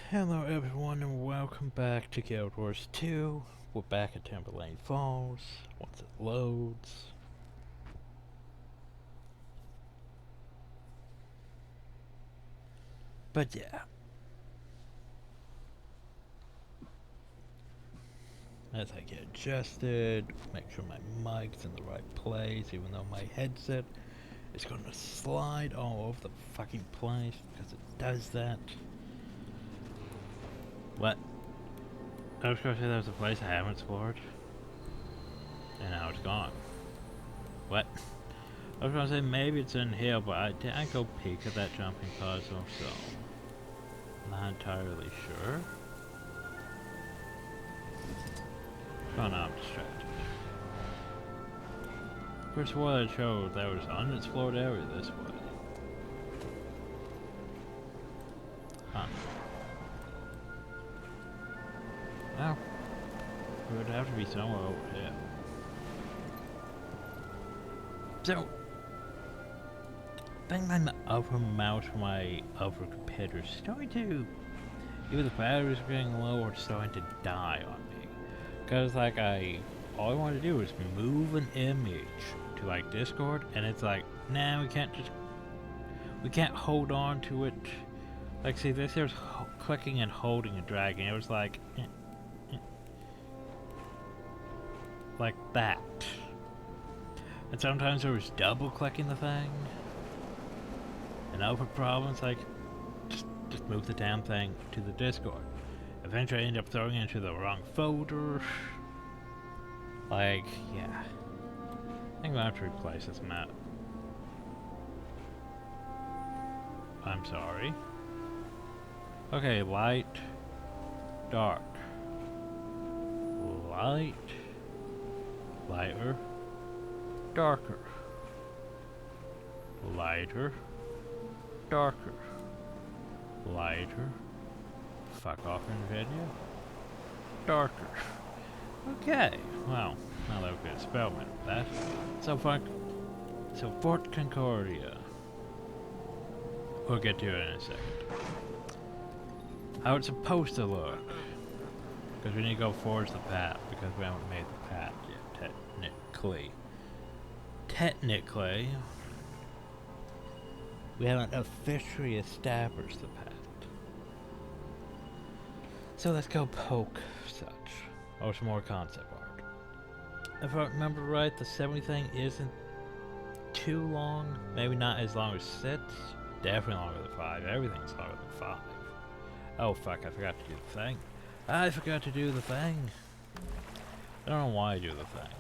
Hello everyone and welcome back to Guild Wars 2. We're back at Timberlane Falls once it loads. But yeah. As I get adjusted, make sure my mic's in the right place, even though my headset is going to slide all over the fucking place because it does that. What? I was going to say there was a place I haven't explored. And now it's gone. What? I was gonna say maybe it's in here, but I didn't go peek at that jumping puzzle, so I'm not entirely sure. Oh no, I'm distracted. First of all, I showed there was an unexplored area this way. Huh. Well, it would have to be somewhere over here. So, I think my upper mouse for my upper computer is starting to, either the batteries are getting low or it's starting to die on me. Cause like all I want to do is move an image to like Discord, and it's like, nah, we can't hold on to it. Like, see, this here's clicking and holding and dragging. It was like, like that. And sometimes there was double clicking the thing. And other problems, like, just move the damn thing to the Discord. Eventually I end up throwing it into the wrong folder. Like, yeah. I think I'm gonna have to replace this map. I'm sorry. Okay, light, dark. Light, lighter, darker. Lighter, darker. Lighter. Fuck off in video. Darker. Okay, well, now that we've got spellman with that. So Fort Concordia. We'll get to it in a second. How it's supposed to look. Because we need to go forge the path, because we haven't made the path yet, technically. Technically, we haven't officially established the path. So let's go poke such. Or some more concept art. If I remember right, the 70 thing isn't too long. Maybe not as long as 6. Definitely longer than 5. Everything's longer than 5. Oh fuck, I forgot to do the thing. I forgot to do the thing. I don't know why I do the thing.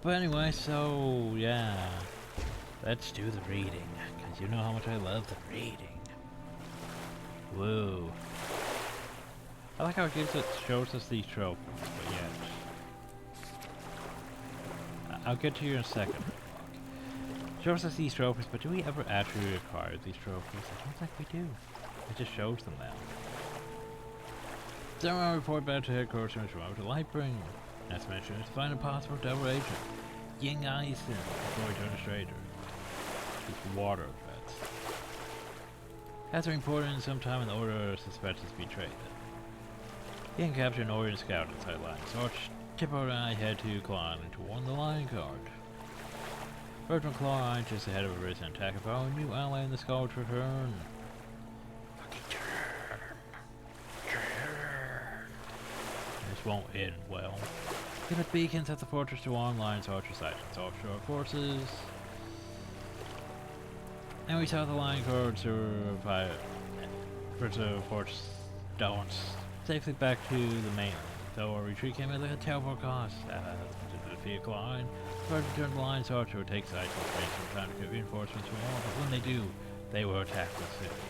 But anyway, so yeah. Let's do the reading. Because you know how much I love the reading. Woo. I like how it shows us these trophies, but yet. I'll get to you in a second. Shows us these trophies, but do we ever actually acquire these trophies? I don't think we do. It just shows them now. So I'll report back to headquarters and remote to Lightbring. Next mission is to find a possible double agent, Ying Eisen, before we turn to stranger. It's water effects. Has been reported in some time in the order of suspects betrayed them. He can capture an Orient scout inside line. So Tippo and I head to Klein to warn the line guard. First from Klein, just ahead of a recent attack of our new ally in the Skull to return. Fucking turn. This won't end well. Give it beacons at the fortress to warn lines archer sightings offshore forces. And we saw the line guard survive. First fortress don't safely back to the mainland, though our retreat came at a terrible cost. To defeat Klein, first return the lines archer would take sight and spend some time to get reinforcements from all, but when they do, they will attack the city.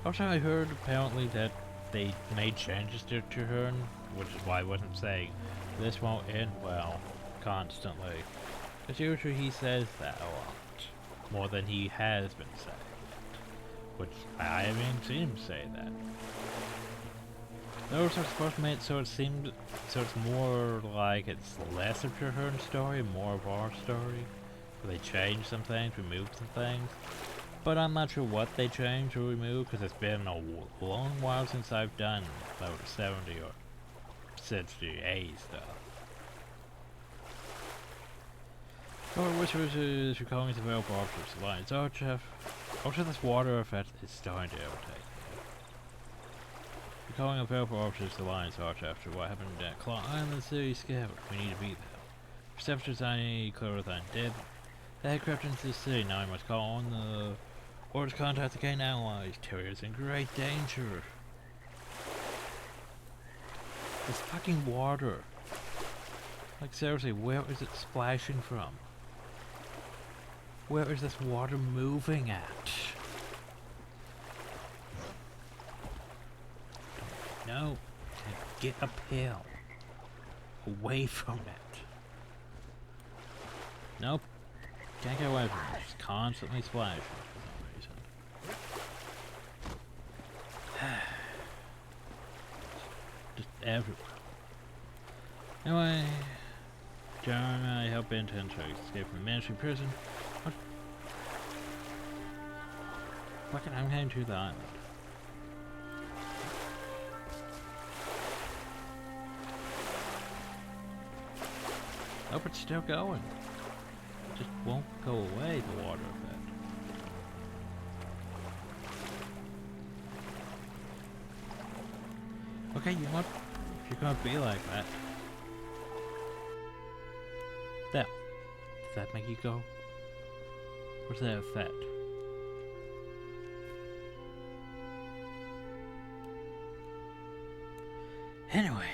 Also, I heard apparently that they made changes to Charr, which is why I wasn't saying this won't end well constantly. Because usually he says that a lot, more than he has been saying. Which I haven't even seen him say that. Those are supposed to make it so it's more like it's less of Charr's story, more of our story. Where they change some things, remove some things. But I'm not sure what they changed or removed, because it's been a long while since I've done about 70 or 60A stuff. Or which is recalling the available options. Alliance Archef. Also, this water effect is starting to irritate me. Recalling available options to Alliance Arch after what happened at Claw Island City Scabbard. We need to be there. Reception's tiny clearer than dead. They had crept into the city. Now I must call on the Order's contact the Cane allies. Terrier is in great danger. This fucking water. Like seriously, where is it splashing from? Where is this water moving at? No. Get uphill. Away from it. Nope. Can't get away from it. It's constantly splashing for some reason. Just everywhere. Anyway, Jeremy, I help intern to escape from the ministry prison. What? Fucking, I'm heading to the island. Oh, it's still going. It just won't go away, the water effect. Okay, you know what? If you're gonna be like that. There. Does that make you go? What's that effect? Anyway.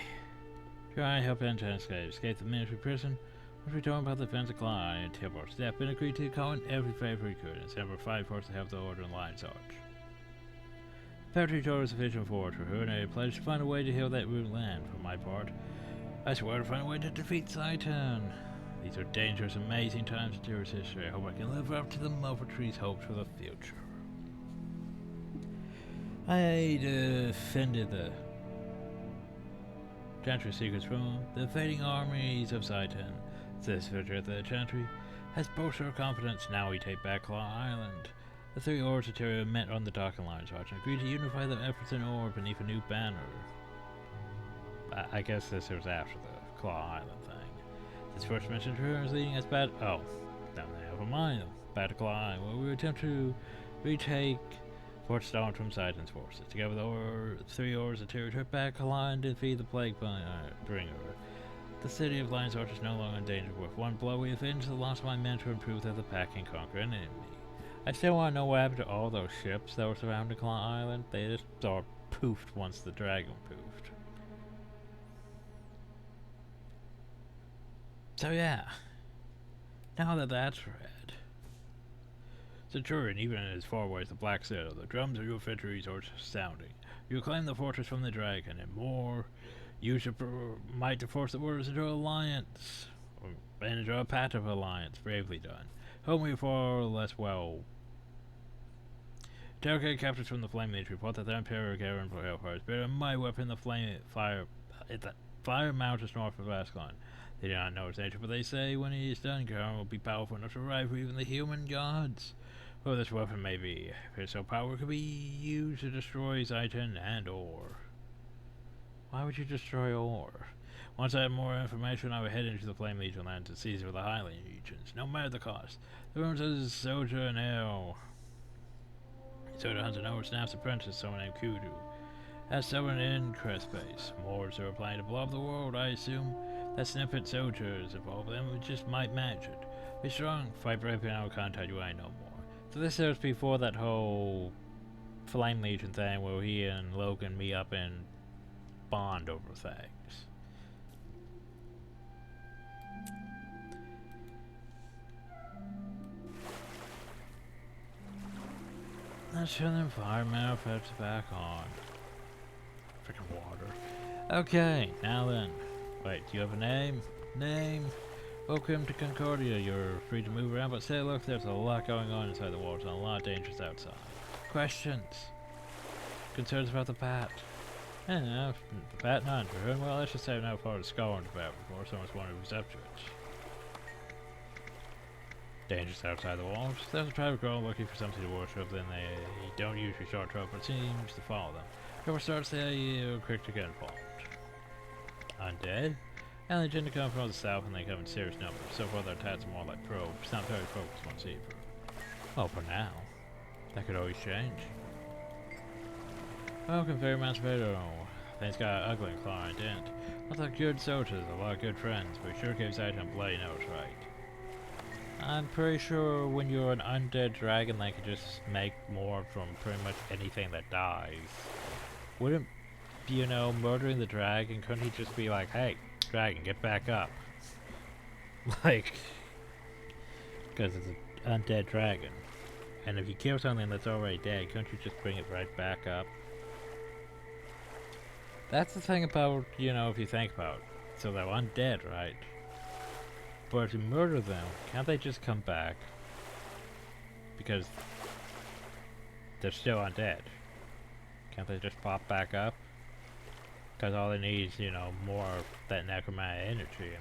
Try to help intern escape the military prison. Once we talk about the events of Claw and Tilbar step and agreed to call in every favor he could and send for 5 force to help the Order and Lion's Arch. Factory told us sufficient for her, and I pledged to find a way to heal that ruined land. For my part, I swear to find a way to defeat Satan. These are dangerous, amazing times in Tyr's history. I hope I can live up to the Mulvertree's hopes for the future. I defended the Chantry secrets from the fading armies of Satan. This victory at the Chantry has boosted our confidence. Now we take back Claw Island. The 3 Orders of Tyria met on the Docking Lines Arch and agreed to unify their efforts in Orb beneath a new banner. I guess this was after the Claw Island thing. This first mission is leading us back. Oh, never mind. Back to Claw Island, where we attempt to retake Fort Storm from Satan's forces. Together, the 3 Orders of Tyria took back Claw Island and defeat the Plague Bringer. The city of Lion's Arch is no longer in danger. With one blow, we avenged the loss of my mentor and proved that the pack can conquer an enemy. I still want to know what happened to all those ships that were surrounding Claw Island. They just sort of poofed once the dragon poofed. So yeah, now that that's read, Centurion, even as far away as the Black Citadel, the drums of your victories are sounding. You claim the fortress from the dragon, and more, use your might to force the orders into alliance, and into a path of alliance. Bravely done. Home we far less well. Delicate captures from the Flame Leech report that the Imperial Garen for Hellfire is better than my weapon, the Fire Mountains north of Ascalon. They do not know its nature, but they say when he is done, Garen will be powerful enough to rival even the human gods. Well, this weapon may be, if it's so powerful, could be used to destroy Titan and ore. Why would you destroy ore? Once I have more information, I will head into the Flame Legion land to seize for the Highland regions, no matter the cost. The ruins of Soldier and Hell. Soldier hunts an over snaps apprentice, someone named Kudu. Has someone in Crest Base. Moors are planning to blow up the world, I assume. That snippet soldiers involved them, we just might match it. Be strong, fight bravely, and I will contact you when I know more. So this is before that whole Flame Legion thing where he and Logan meet up and bond over things. Let's turn the environmental effects back on. Freaking water. Okay, now then. Wait, do you have a name? Name? Welcome to Concordia. You're free to move around, but say look, there's a lot going on inside the walls and a lot of dangers outside. Questions? Concerns about the Pat? No, the Pat none. For whom, well, let's just say no far to scorned about before someone's wanted receptions. Dangerous outside the walls. There's a private girl looking for something to worship, then they don't usually start trouble, but seems to follow them. Trouble starts there, quick to get involved. Undead? And they tend to come from the south and they come in serious numbers, so far their attacks are more like probes, not very focused on Seaver. Well, for now. That could always change. Welcome, very masturbator. Things got ugly and Claw and didn't. Lots of good soldiers, a lot of good friends, but sure gave Zaitan bloody nose right. I'm pretty sure when you're an undead dragon, they can just make more from pretty much anything that dies. Wouldn't, you know, murdering the dragon, couldn't he just be like, hey, dragon, get back up? Like, because it's an undead dragon. And if you kill something that's already dead, couldn't you just bring it right back up? That's the thing about, you know, if you think about it. So they're undead, right? But if you murder them, can't they just come back? Because they're still undead. Can't they just pop back up? Because all they need is, you know, more of that necromancer energy.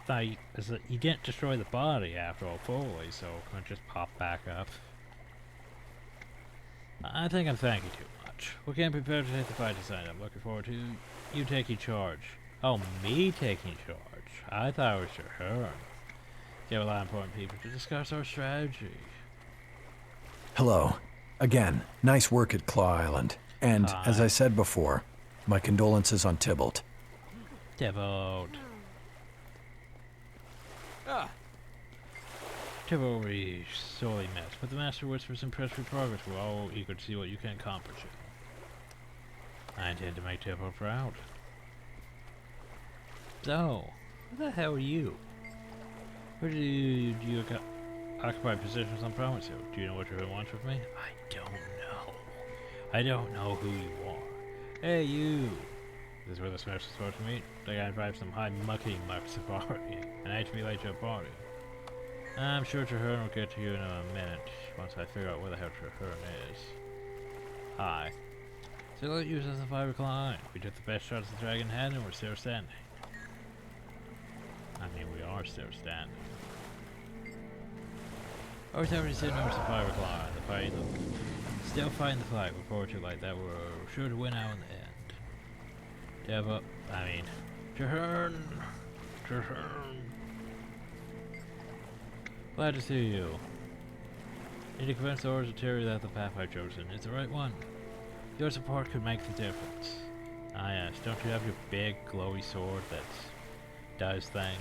It's like, you didn't destroy the body after all fully, so it can't just pop back up. I think I'm thinking too much. We can't prepare to take the fight tonight. I'm looking forward to you taking charge. Oh, me taking charge? I thought it was your turn. You have a lot of important people to discuss our strategy. Hello. Again, nice work at Claw Island. And, as I said before, my condolences on Tybalt. Tybalt. Tybalt will be sorely missed, but the Master whispers impressive progress. We're all eager to see what you can accomplish. I intend to make Tybalt proud. So, who the hell are you? Where do you occupy positions on Promise Hill? Do you know what your wants with me? I don't know. I don't know who you are. Hey, you! This is where the Smurfs are supposed to meet. They gotta drive some high mucky muck safari, and I hate to be late to a party. I'm sure Charr will get to you in a minute, once I figure out where the hell Charr is. Hi. So let's use as a 5 o'clock. We took the best shots the dragon had and we're still standing. I mean, we are still standing. Or is everybody sitting over to 5 o'clock? The fight, still fighting the fight. We're forward to like that. We're sure to win out in the end. Dev up. I mean, Charr. Glad to see you. Need to convince the Orders of Terry that the path I've chosen is the right one. Your support could make the difference. Ah yes, don't you have your big glowy sword that does things?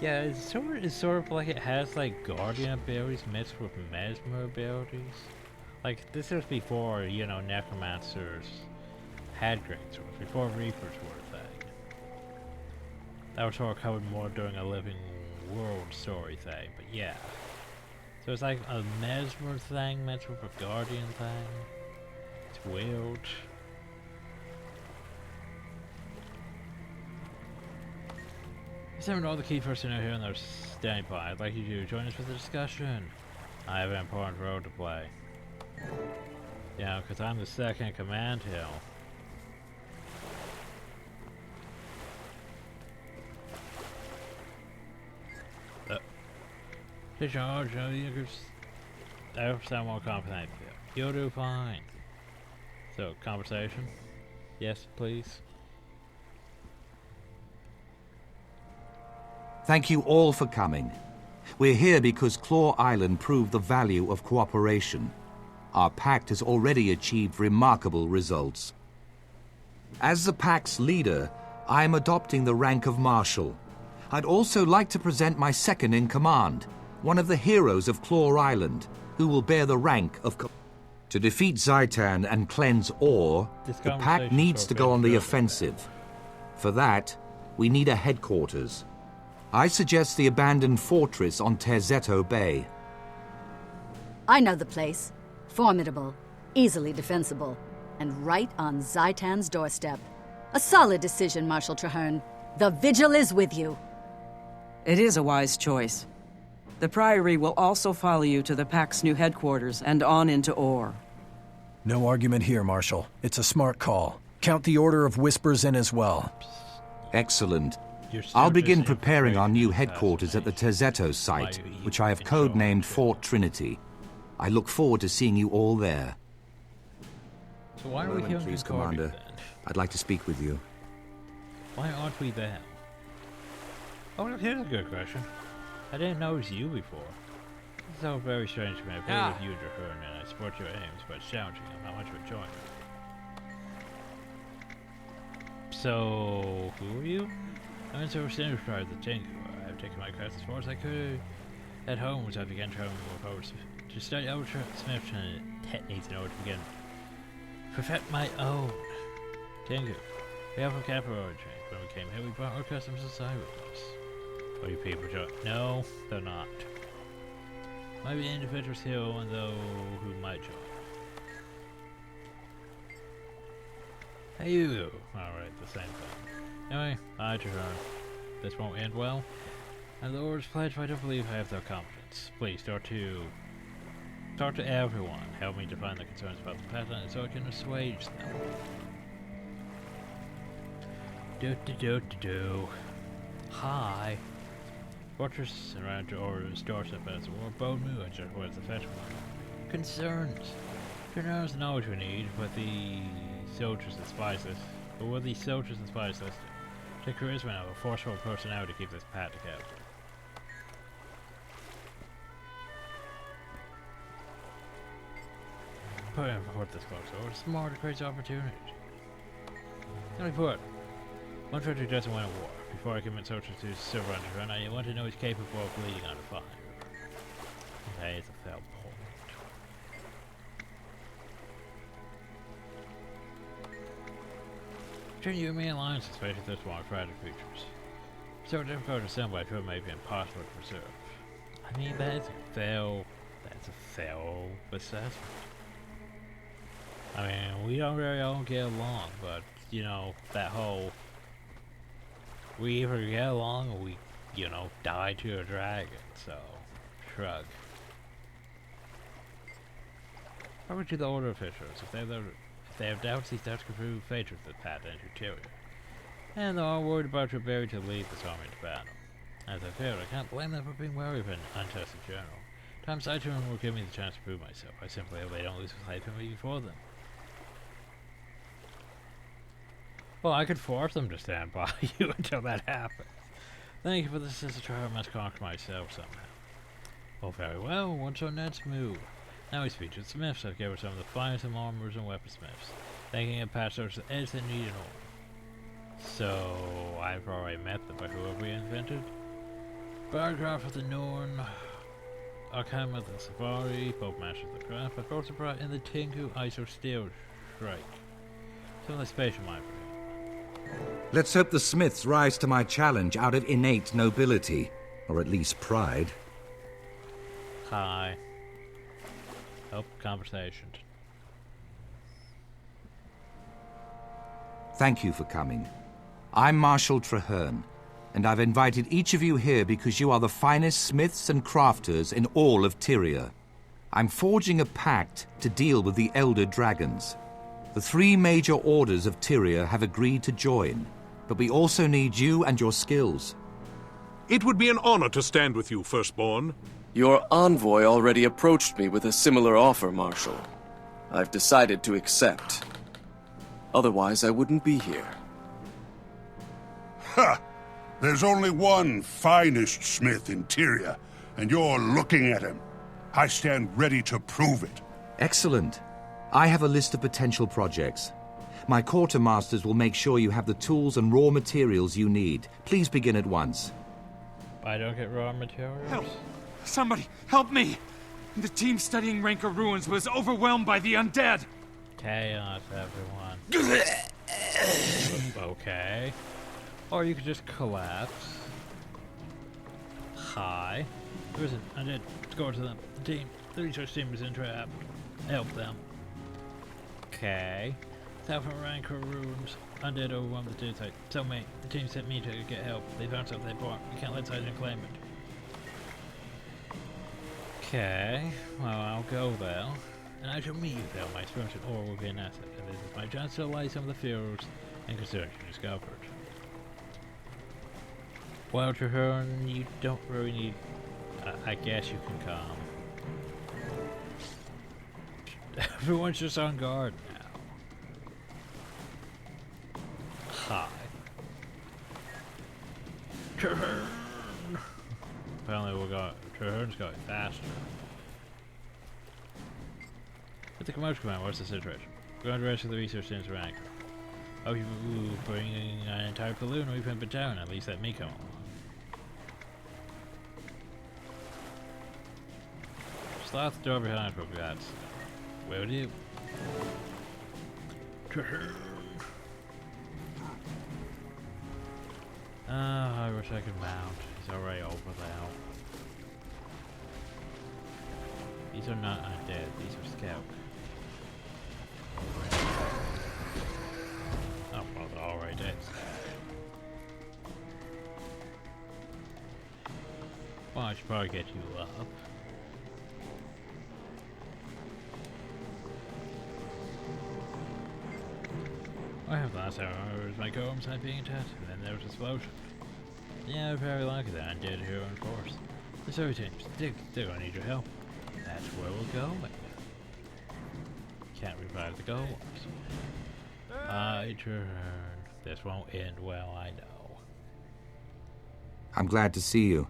Yeah, his sword is sort of like it has like guardian abilities mixed with mesmer abilities. Like this is before, you know, Necromancers had great swords, before Reapers were a thing. That was sort of covered more during a Living World story thing, but yeah. So it's like a mesmer thing mixed with a guardian thing. It's weird. Examine all the key personnel here and they're standing by. I'd like you to join us for the discussion. I have an important role to play. Yeah, because I'm the second in command here. Charge, I sound more confident. You'll do fine. So, conversation? Yes, please. Thank you all for coming. We're here because Claw Island proved the value of cooperation. Our pact has already achieved remarkable results. As the pact's leader, I am adopting the rank of Marshal. I'd also like to present my second in command, one of the heroes of Claw Island, who will bear the rank of... To defeat Zaitan and cleanse ore, the pact needs to go on the offensive. For that, we need a headquarters. I suggest the abandoned fortress on Terzetto Bay. I know the place. Formidable, easily defensible, and right on Zaitan's doorstep. A solid decision, Marshal Traherne. The Vigil is with you. It is a wise choice. The Priory will also follow you to the Pact's new headquarters and on into Ore. No argument here, Marshal. It's a smart call. Count the Order of Whispers in as well. Excellent. I'll begin preparing our new headquarters at the Terzetto site, which I have codenamed Fort Trinity. I look forward to seeing you all there. So why are we here, please, Commander? Then? I'd like to speak with you. Why aren't we there? Oh, look, here's a good question. I didn't notice you before. It's so very strange to me. I played with you, Drahern, and I support your aims, but it's challenging. I'm not much of a joiner. So, who are you? I'm in service to the Tengu. I've taken my class as far as I could at home, so I began traveling more forward to study Ultra Smith techniques in order to begin perfect my own. Tengu. We have a capital origin. When we came here, we brought our customs aside with us. Are you people join? No, they're not. Might be individuals here, and though who might join. Hey you! Alright, the same thing. Anyway, hi Charr. This won't end well. And the Lord's pledge, I don't believe I have their confidence. Please, talk to everyone. Help me define the concerns about the pattern so I can assuage them. Hi. Fortress around Jor's doorstep as a war bone moon just was the fetch one. Concerns. Sure knows the knowledge we need, but the soldiers and spies this. But will these soldiers and spies this? Take charisma now, a forceful personality to keep this pat together. Put in for this close, or it's more to create opportunity. Simply put, one country doesn't win a war. Before I commit soldiers to surrender, and I want to know he's capable of leading under fire. That is a fair point. Between you and me alliance, especially this one, tragic features. So difficult to assemble, I feel it may be impossible to preserve. I mean, that's a fair assessment. I mean, we don't really all get along, but, you know, that whole... We either get along or we, you know, die to a dragon, so... Shrug. Probably to the Order officials, if they have doubts, these doubts can prove fatal to the path and interior. And they're all worried about your ability to lead this army into battle. As I feared, I can't blame them for being wary of an untested general. Times I too will give me the chance to prove myself. I simply hope they don't lose sight of me before them. Well, I could force them to stand by you until that happens. Thank you for this as a trial I must conquer myself somehow. Well, very well, what's our next move? Now we speak to the smiths. I've given some of the finest of armorers and weaponsmiths, thinking of patch those edge that need an order. So, I've already met them, but who have we invented? Barcraft of the Norn, Arkham of the Safari, both masters of the craft, but also brought in the Tengu ISO Steel Strike. Some of the spatial mind for him. Let's hope the smiths rise to my challenge out of innate nobility, or at least pride. Hi. Hope conversation. Thank you for coming. I'm Marshal Traherne, and I've invited each of you here because you are the finest smiths and crafters in all of Tyria. I'm forging a pact to deal with the Elder Dragons. The 3 major orders of Tyria have agreed to join, but we also need you and your skills. It would be an honor to stand with you, Firstborn. Your envoy already approached me with a similar offer, Marshal. I've decided to accept. Otherwise, I wouldn't be here. Ha! There's only one finest smith in Tyria, and you're looking at him. I stand ready to prove it. Excellent. I have a list of potential projects. My quartermasters will make sure you have the tools and raw materials you need. Please begin at once. I don't get raw materials? Help! Somebody, help me! The team studying Rancor ruins was overwhelmed by the undead! Chaos, everyone. Okay. Or you could just collapse. Hi. There isn't undead. Go to them. The research team is entrapped. Help them. Okay. South from Rancor ruins. Undead overwhelmed the dude site. Tell me, the team sent me to get help. They found something they bought. We can't let Sergeant claim it. Okay, well, I'll go there. And I shall meet you there. My experience in ore will be an asset. And this is my chance to allay some of the fears and concerns you discovered. Well, Traherne, you don't really need... I guess you can come. Everyone's just on guard now. Hi. Traherne! Apparently Traherne's going faster. At the commotion command, what's the situation? We're going to rescue the research into Ranker. Oh, you bringing an entire balloon away from the town, at least let me come along. Just lock the door behind for God's sake. Will do. I wish I could mount. He's already over there. These are not undead, these are scout. Oh, well, they're already dead. Well, I should probably get you up. I have last hour was my co-home site being attacked, and then there was an explosion. Yeah, I'm very lucky that undead hero in force. The survey teams, they're gonna need your help. That's where we're going. Can't revive the golems. I turn. This won't end well, I know. I'm glad to see you.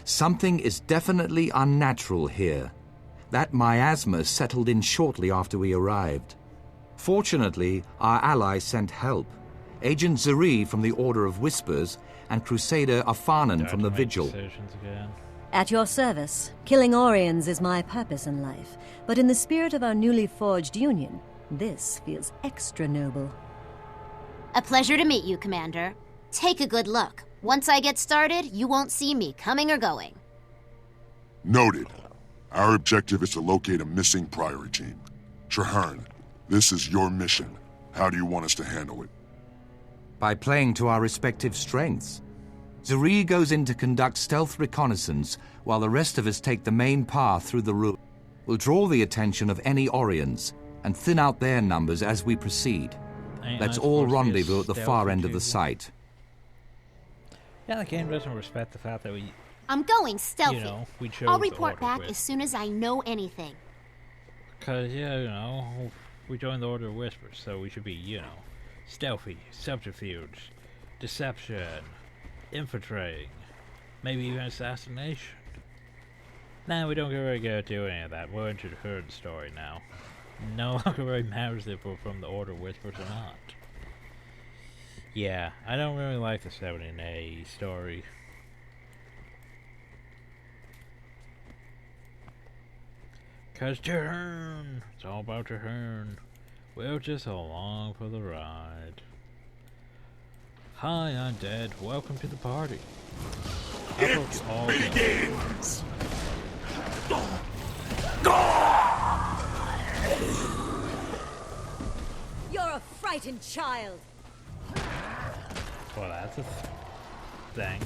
Something is definitely unnatural here. That miasma settled in shortly after we arrived. Fortunately, our ally sent help. Agent Zuri from the Order of Whispers and Crusader Afanan from the Vigil. At your service. Killing Orions is my purpose in life, but in the spirit of our newly forged union, this feels extra noble. A pleasure to meet you, Commander. Take a good look. Once I get started, you won't see me coming or going. Noted. Our objective is to locate a missing Priory team. Traherne, this is your mission. How do you want us to handle it? By playing to our respective strengths. Zuri goes in to conduct stealth reconnaissance, while the rest of us take the main path through the ruin. We'll draw the attention of any Orions, and thin out their numbers as we proceed. Let's all rendezvous at the far end of the site. Yeah, the game doesn't respect the fact that we... I'm going stealthy. You know, we chose I'll report back as soon as I know anything. Because, yeah, you know, we joined the Order of Whispers, so we should be, you know, stealthy, subterfuge, deception, infiltrating, maybe even assassination. Nah, we don't get very good at doing any of that. We're into the Herd story now. No longer really matters if we're from the Order of Whispers or not. Yeah, I don't really like the 7A story. Cause Traherne, it's all about Traherne. We're just along for the ride. Hi, undead. Welcome to the party. It begins! You're a frightened child. Well, that's a thing.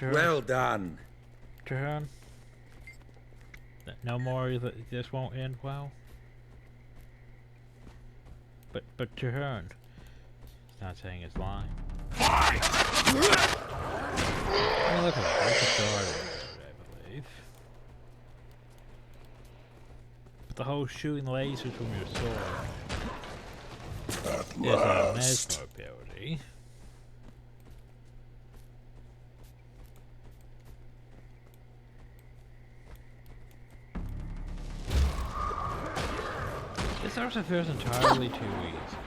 Well done. Traherne. No more. This won't end well. But Traherne. He's not saying his line. Oh, look at that. That's a sword, I believe. But the whole shooting lasers from your sword is a mesmer ability. This also feels entirely too easy.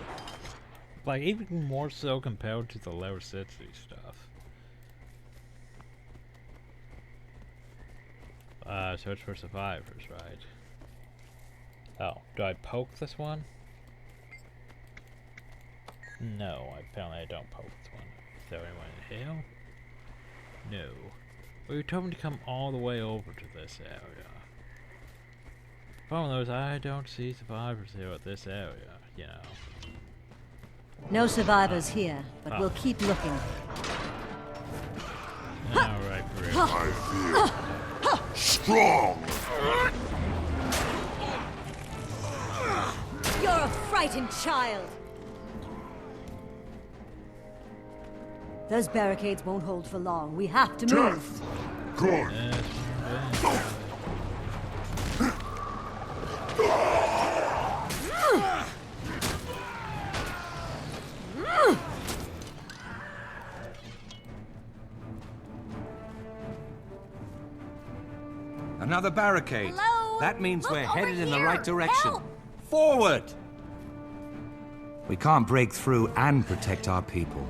Like, even more so compared to the level 60 stuff. Search for survivors, right? Oh, do I poke this one? No, apparently I don't poke this one. Is there anyone in here? No. Well, you told me to come all the way over to this area. Problem is, I don't see survivors here at this area, you know. No survivors here, but we'll keep looking. Alright, great. I feel strong! You're a frightened child! Those barricades won't hold for long. We have to move. Good. Another barricade. Hello? That means Look we're over headed in the here. right direction. Help! Forward! We can't break through and protect our people.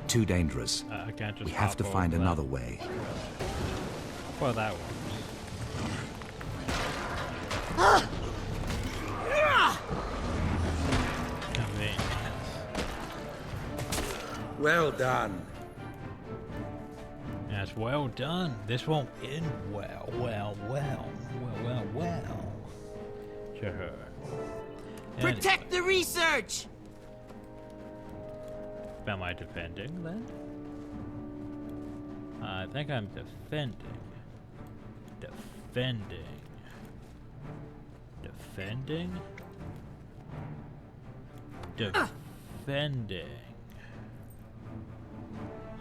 Too dangerous. I can't just We have to hop find over another that. way. Well, that works. Convenient. Well done. Yes, well done. This won't end well. Sure. Protect the research! Am I defending then? I think I'm defending. Defending?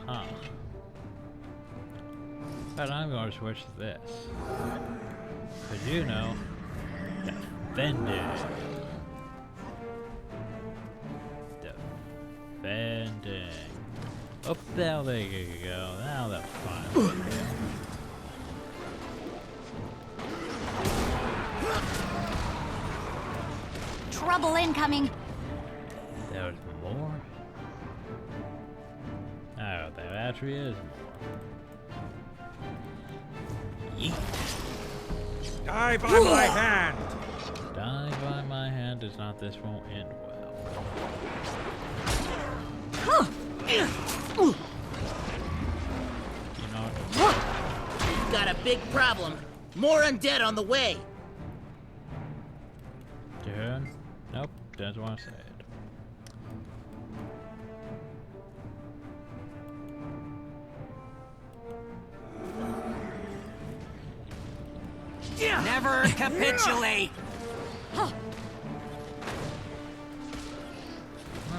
Huh. But I'm going to switch to this. Because you know, defending. Up there you go. Now that's fine. Trouble incoming. There's more? Oh, there actually is more. Yeet. Die by my hand! Die by my hand is not this won't end well. You know, Got a big problem. More undead on the way. Dude? Nope, doesn't want to say it. Never capitulate. Well,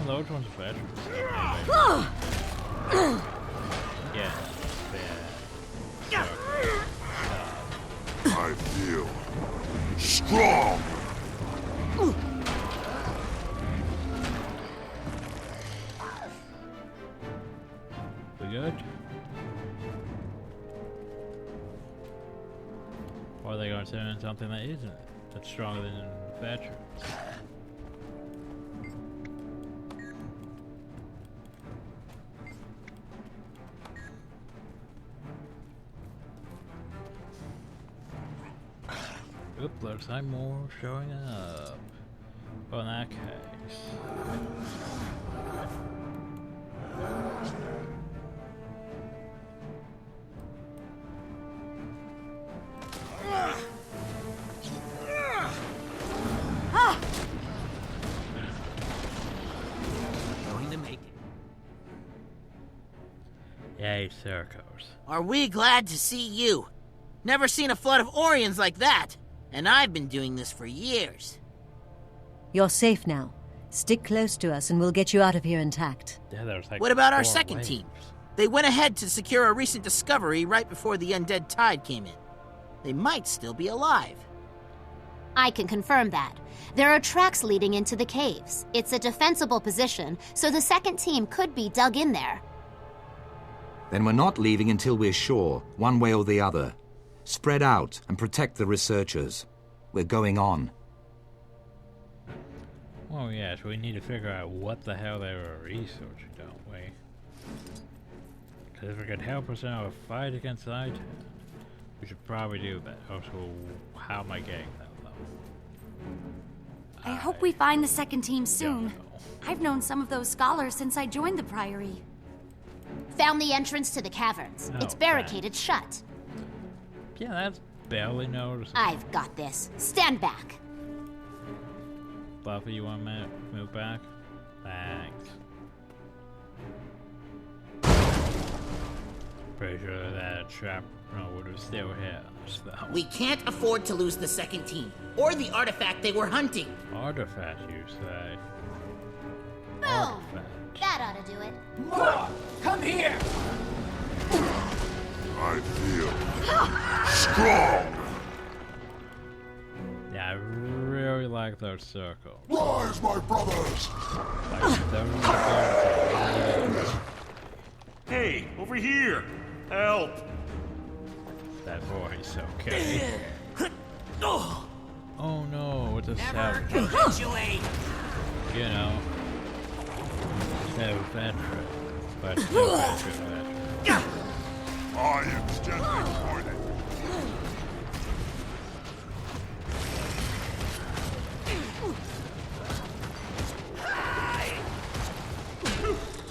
those ones are better. Yeah. I feel strong. We good? Or are they going to turn in something that isn't? That's stronger than veterans? Oop, looks like more showing up. Well, in that case. Going to make it. Yay, circles. Are we glad to see you? Never seen a flood of Orions like that. And I've been doing this for years. You're safe now. Stick close to us and we'll get you out of here intact. Yeah, there's like What about our 4 second waves. team? They went ahead to secure a recent discovery right before the undead tide came in. They might still be alive. I can confirm that. There are tracks leading into the caves. It's a defensible position, so the second team could be dug in there. Then we're not leaving until we're sure, one way or the other. Spread out and protect the researchers. We're going on. Oh yes, we need to figure out what the hell they were researching, don't we? Because if it could help us in our fight against Titan, we should probably do that. Also, how am I getting that level? I hope we find the second team soon. know. I've known some of those scholars since I joined the Priory. Found the entrance to the caverns. Oh, It's barricaded shut. Yeah, that's barely noticeable. I've got this. Stand back. Buffy, you want to move back? Thanks. Pretty sure that trap would have still hit us, though. We can't afford to lose the second team, or the artifact they were hunting. Artifact, you say? Boom! Artifact. That ought to do it. Come here! I feel strong. Yeah, I really like those circles. Rise, my brothers! Hey, over here! Help! That voice, okay. Oh no, it's a sound. Capitulate! You know. So veteran. But no veteran. I am gently pointed.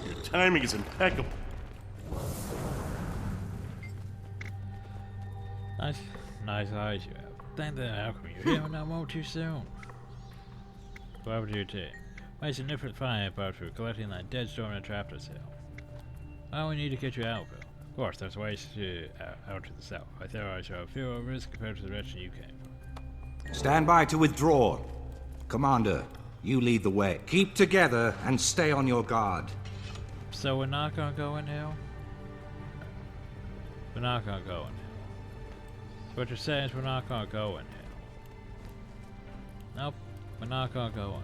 Your timing is impeccable. Nice eyes you have. Thank the alchemy. You're here no more too soon. What would you take? My significant find about for collecting that dead storm and trapped us here. Well, we need to get you out, Bill. Of course, there's ways to out to the south. I theorize you have fewer risk compared to the direction you came from. Stand by to withdraw. Commander, you lead the way. Keep together and stay on your guard. So we're not gonna go in here? We're not gonna go in here. So what you're saying is we're not gonna go in here. Nope, we're not gonna go in here.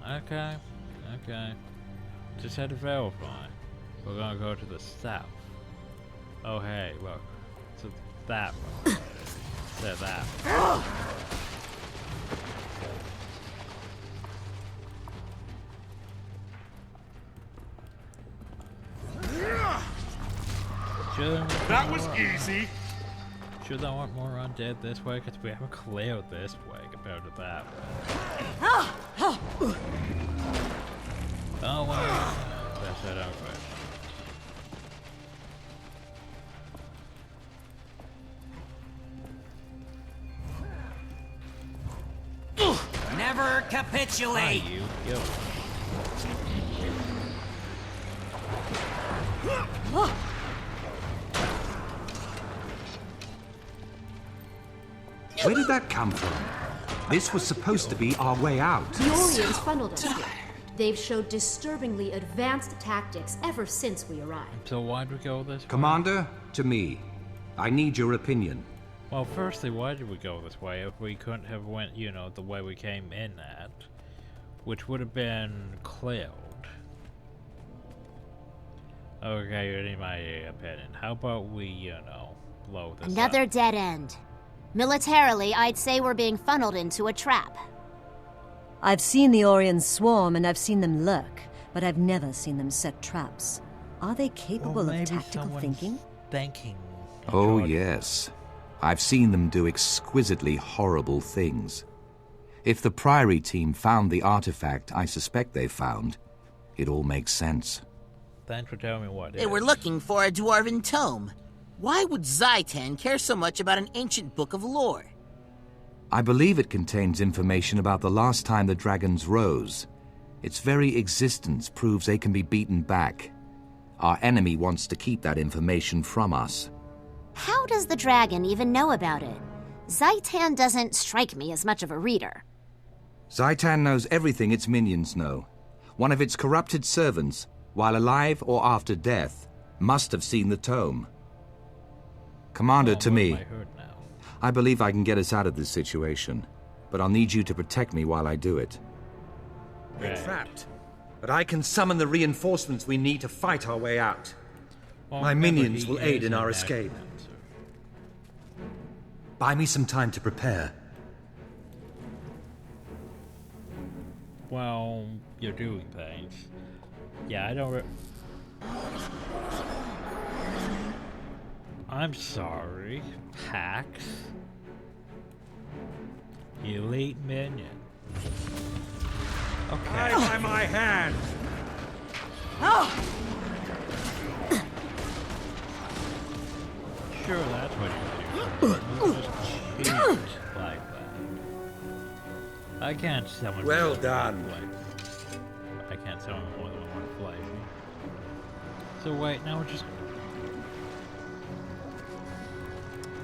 Okay. Just had to verify. We're gonna go to the south. Oh hey, look. So that one. Said that. That was easy. Should I want more undead this way? Because we haven't cleared this way compared to that way. Oh well. That's that over. Never capitulate! You go. Where did that come from? This was supposed to be our way out. The Orions funneled us here. They've showed disturbingly advanced tactics ever since we arrived. So why'd we go this way? Commander, to me. I need your opinion. Well, firstly, why did we go this way if we couldn't have went, you know, the way we came in at? Which would have been cleared. Okay, you need my opinion. How about we, you know, blow this Another up? dead end. Militarily, I'd say we're being funneled into a trap. I've seen the Orions swarm and I've seen them lurk, but I've never seen them set traps. Are they capable of tactical thinking? Oh, yes. I've seen them do exquisitely horrible things. If the Priory team found the artifact I suspect they found, it all makes sense. Thanks for telling me what it They were looking for a dwarven tome. Why would Zaitan care so much about an ancient book of lore? I believe it contains information about the last time the dragons rose. Its very existence proves they can be beaten back. Our enemy wants to keep that information from us. How does the dragon even know about it? Zaitan doesn't strike me as much of a reader. Zaitan knows everything its minions know. One of its corrupted servants, while alive or after death, must have seen the tome. Commander, to me, I believe I can get us out of this situation, but I'll need you to protect me while I do it. We're trapped, but I can summon the reinforcements we need to fight our way out. My minions will aid in our escape. Buy me some time to prepare. Well, you're doing things. Yeah, I don't I'm sorry, hacks. Elite minion. Okay. By my hand! Sure, that's what you do. You just cheat like that. I can't summon. Well done. I can't summon more than one flight. So wait, now we're just.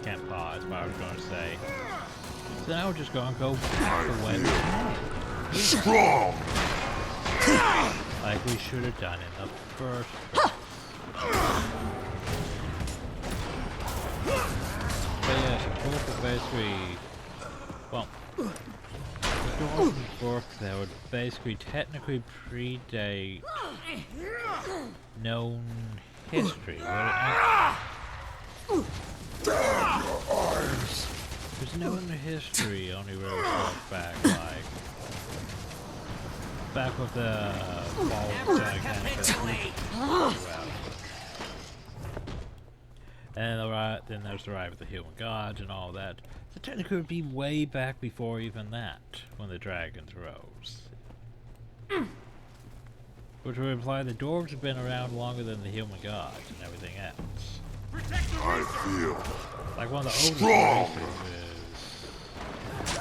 Can't pause. What I was going to say. So now we're just going to go back the way we came. Strong. Like we should have done in the first place. But yeah, so Corporal basically, well, the Dwarven book that would basically technically predate known history. There's known history only really goes back, like, back with the fall of and then there's the rise of the human gods and all that. So technically it would be way back before even that, when the dragons rose. Which would imply the dwarves have been around longer than the human gods and everything else. I feel like one of the oldest races is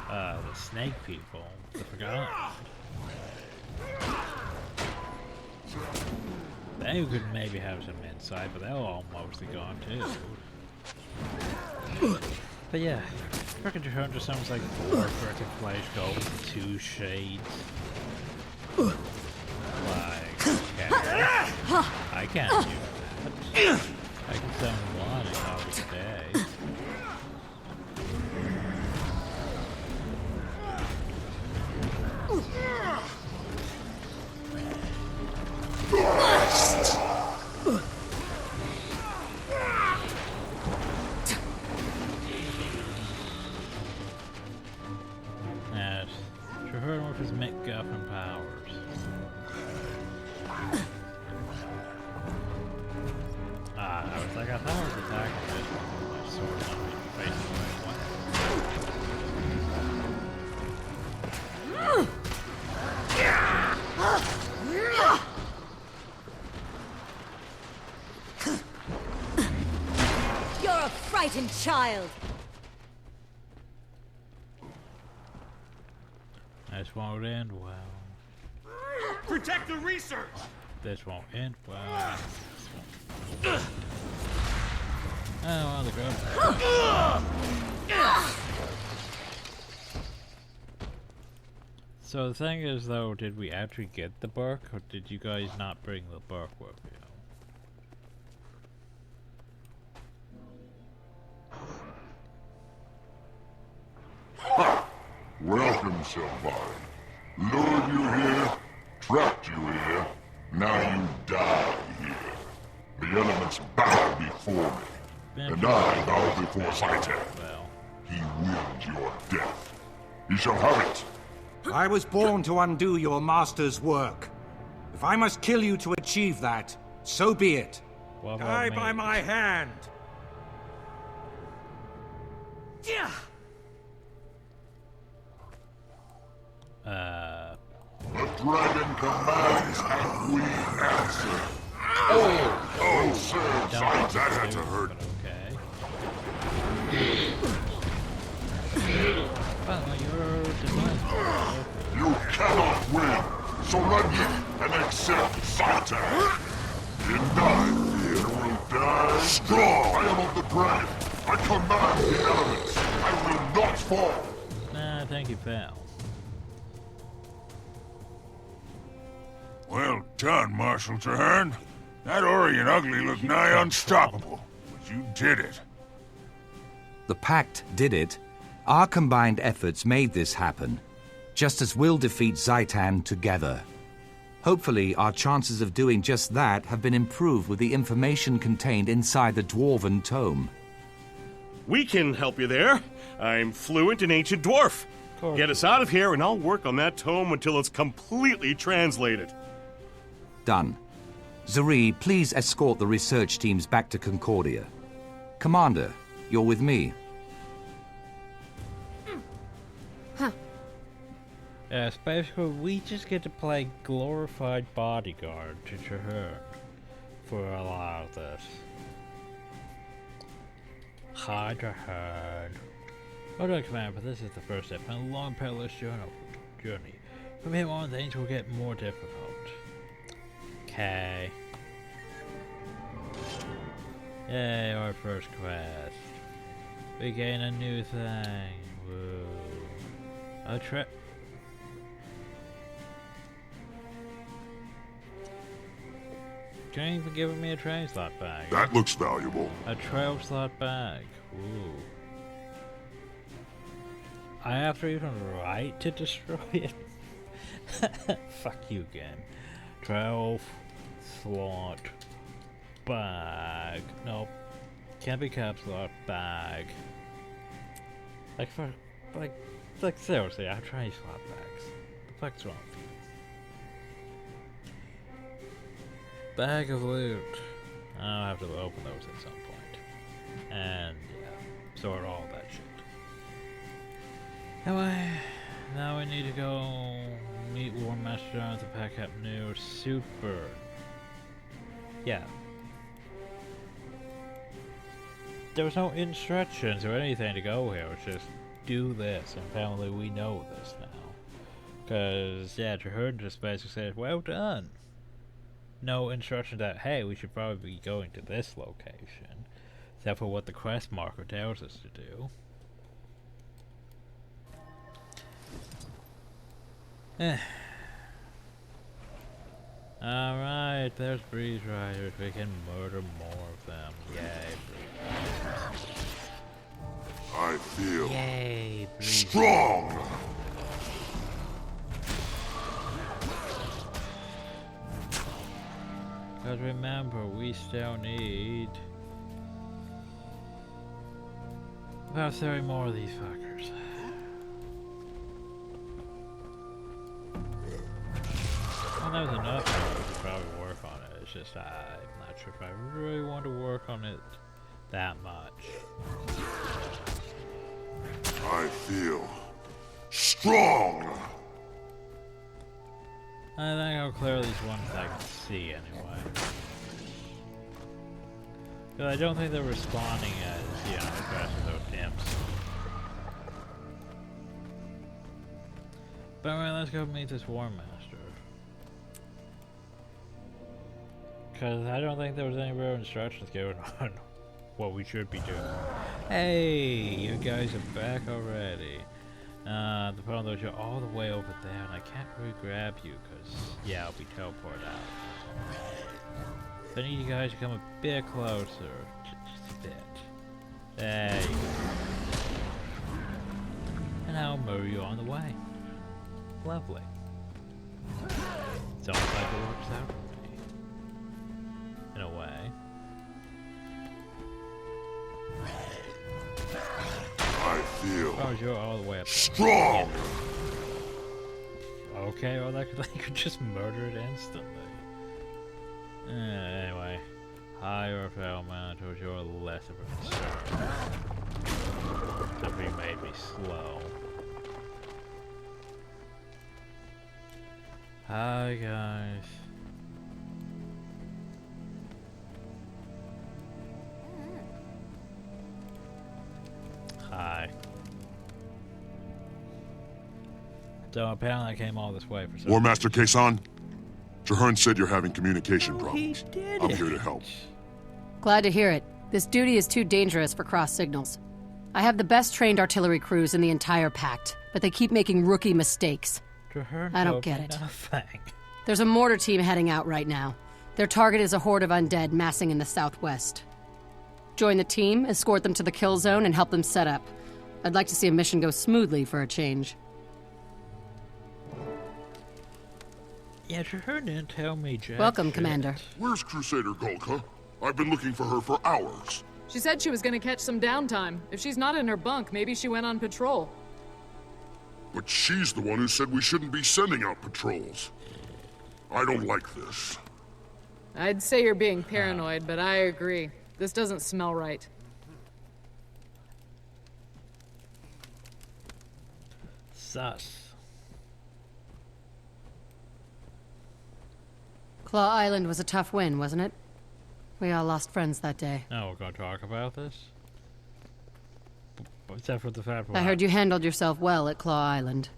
the snake people, the Forgotten. They could maybe have some insight, but they're all mostly gone too. But yeah, Frickin' Traherne just sounds like 4 frickin' flesh gold with 2 shades. Like, I can't do that. I can summon 1 and call it a day. Yes, Traherne with his MacGuffin powers. I was like, I thought I was attacking this one with my sword not being facing the right way. You're a frightened child! This won't end well. Protect the research! This won't end well. Oh, well, the grub. So the thing is, though, did we actually get the book, or did you guys not bring the book with you? Welcome, somebody. Lured you here, trapped you here, now you die here. The elements bow before me, and I bow before Zaitan. He willed your death. He shall have it. I was born to undo your master's work. If I must kill you to achieve that, so be it. Die by my hand! The dragon commands and we answer. Oh, sir, that had to hurt. Okay. Well, you're divine. You cannot win. Surrender and accept Zaitan. Denied, you will die strong. I am of the dragon. I command the elements. I will not fall. Nah, I think he fell. Well done, Marshal Traherne. That Orient ugly looked nigh unstoppable, but you did it. The Pact did it. Our combined efforts made this happen, just as we'll defeat Zaitan together. Hopefully, our chances of doing just that have been improved with the information contained inside the Dwarven Tome. We can help you there. I'm fluent in Ancient Dwarf. Get us out of here and I'll work on that tome until it's completely translated. Done. Zuri, please escort the research teams back to Concordia. Commander, you're with me. Yes, basically we just get to play glorified bodyguard to Charr for a lot of this. Hi, Charr. Well done, Commander, but this is the first step in a long, perilous journey. From here on, things will get more difficult. Okay. Yay, our first quest. We gain a new thing. Woo. A trip. Can't even give me a train slot bag. That looks valuable. A trail slot bag. Ooh. I have to even right to destroy it. Fuck you, game. 12 slot bag. Nope. Can't be cap slot bag. Like seriously, I have train slot bags. The fuck's wrong with you? Bag of loot. I'll have to open those at some point. And yeah, sort all that shit. Anyway, now we need to go meet War Master to pack up new super. Yeah. There was no instructions or anything to go here. It was just do this, and apparently we know this now. Cause yeah, Charr just basically said, "Well done." No instruction that, hey, we should probably be going to this location, except for what the quest marker tells us to do. Alright, there's Breeze Riders. We can murder more of them. Yay, Breeze Riders. I feel Yay, Breeze strong! Riders. Because remember, we still need about 30 more of these fuckers. And that was enough. We could probably work on it. It's just I'm not sure if I really want to work on it that much. I feel strong! I think I'll clear these ones I can see anyway. Because I don't think they're responding as, you know, the rest of those imps. But anyway, let's go meet this War Master. Because I don't think there was any real instructions given on what we should be doing. Hey, you guys are back already. The problem is you're all the way over there, and I can't really grab you because, yeah, I'll be teleported out. So I need you guys to come a bit closer. Just a bit. There you go. And I'll move you on the way. Lovely. It's almost like it works out for me. In a way. I feel oh, you're all the way up there. Strong! Yeah. Okay, well, they could just murder it instantly. Anyway. Higher elementals, you're less of a concern. Somebody made me slow. Hi, guys. Hi. So apparently I came all this way for some War Master Kason, Charr said you're having communication problems. did I'm here to help. Glad to hear it. This duty is too dangerous for cross signals. I have the best trained artillery crews in the entire Pact, but they keep making rookie mistakes. I don't get it. Nothing. There's a mortar team heading out right now. Their target is a horde of undead massing in the southwest. Join the team, escort them to the kill zone, and help them set up. I'd like to see a mission go smoothly for a change. Yeah, Charr didn't tell me jack Welcome, shit. Commander. Where's Crusader Golka? I've been looking for her for hours. She said she was gonna catch some downtime. If she's not in her bunk, maybe she went on patrol. But she's the one who said we shouldn't be sending out patrols. I don't like this. I'd say you're being paranoid, but I agree. This doesn't smell right. Sus. Claw Island was a tough win, wasn't it? We all lost friends that day. Now we're going to talk about this? Except for the fact I heard you handled yourself well at Claw Island.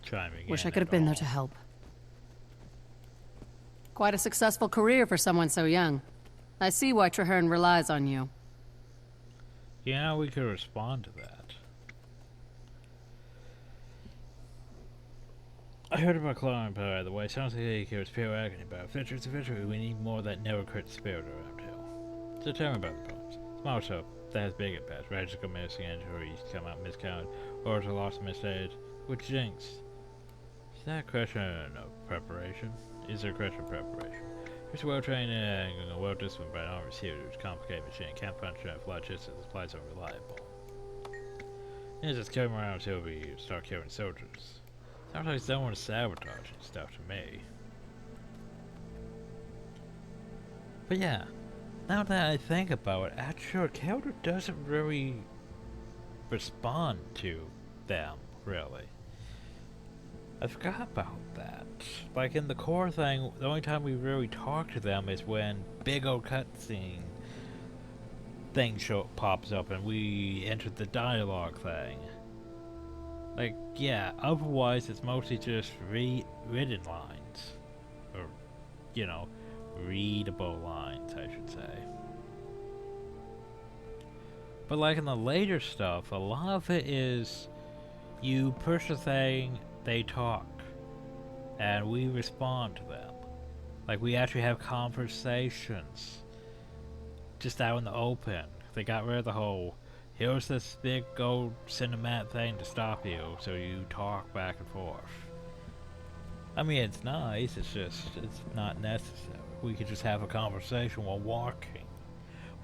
Chiming Wish in I could have been there to help. Quite a successful career for someone so young. I see why Charr relies on you. Yeah, we could respond to that. I heard about Claw, by the way. Sounds like he cares pure agony, but if it's eventually, we need more of that never-crit spirit around here. So tell me about the problems. Small stuff that has big impacts. Rages go missing, injuries come out miscounted, orders are lost and misstated, which jinx. Is that a question of preparation? Is there a question of preparation? Here's a well-trained and well-disciplined by an army receiver who's a complicated machine. Can't function at flat just as the supplies are reliable. And just come around until we start killing soldiers. Sounds like someone is sabotaging stuff to me. But yeah, now that I think about it, actually, our character doesn't really respond to them, really. I forgot about that. Like in the core thing, the only time we really talk to them is when big old cutscene thing pops up and we enter the dialogue thing. Like, yeah, otherwise it's mostly just written lines. Or, you know, readable lines, I should say. But like in the later stuff, a lot of it is you push a thing, they talk, and we respond to them. Like, we actually have conversations just out in the open. They got rid of the whole, here's this big old cinematic thing to stop you, so you talk back and forth. I mean, it's nice, it's just, it's not necessary. We could just have a conversation while walking.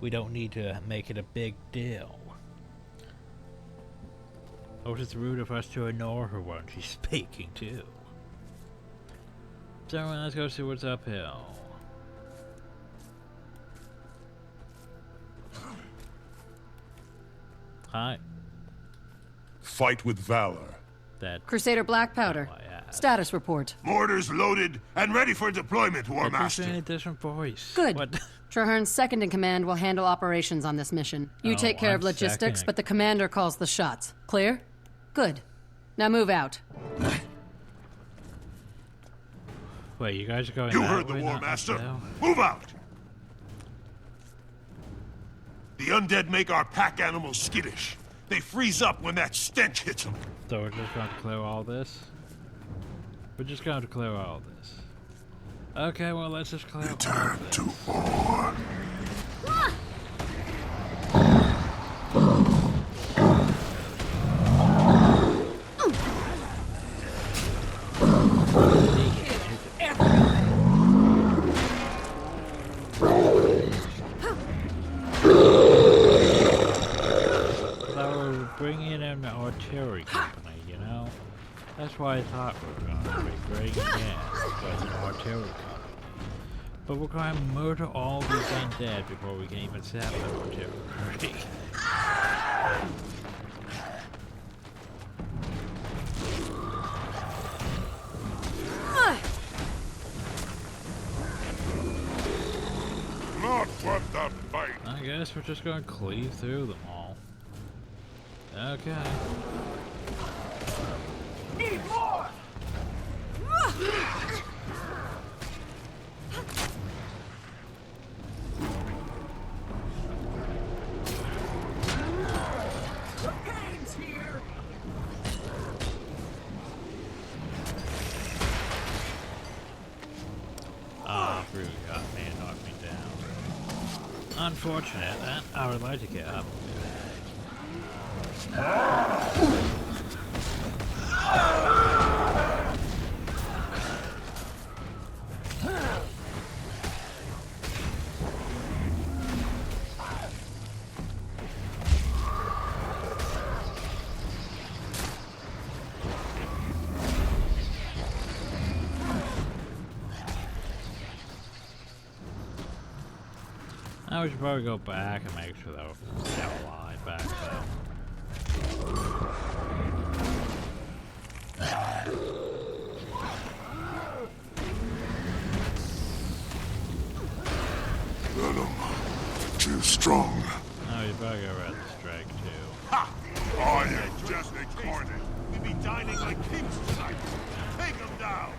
We don't need to make it a big deal. Or it's rude of us to ignore her when she's speaking too. So let's go see what's uphill. Hi. Fight with valor. That Crusader Black Powder. Status report. Mortars loaded and ready for deployment, War Master. A different voice. Good. What? Trahern's second in command will handle operations on this mission. You take care of logistics, but the commander calls the shots. Clear? Good. Now move out. Wait, you guys are going You that heard the way, War not Master. uphill? Move out! The undead make our pack animals skittish. They freeze up when that stench hits them. So we're just going to clear all this? We're just going to clear all this. Okay, well, let's just clear Return to war. Bringing in an artillery company, you know? That's why I thought we were going to be bringing in an artillery company. But we're going to murder all these undead before we can even set up an artillery. Not worth the fight. I guess we're just going to cleave through them all. Okay. Need more! The pain's here! Ah, really got me and knocked me down. Unfortunate, that I would like to get up. Now we should probably go back and make sure they're alive back there. Venom. Too strong. Oh, you better go around the strike too. Ha! Oh, you're just incarnate. We'd be dining like kings tonight. Take them down.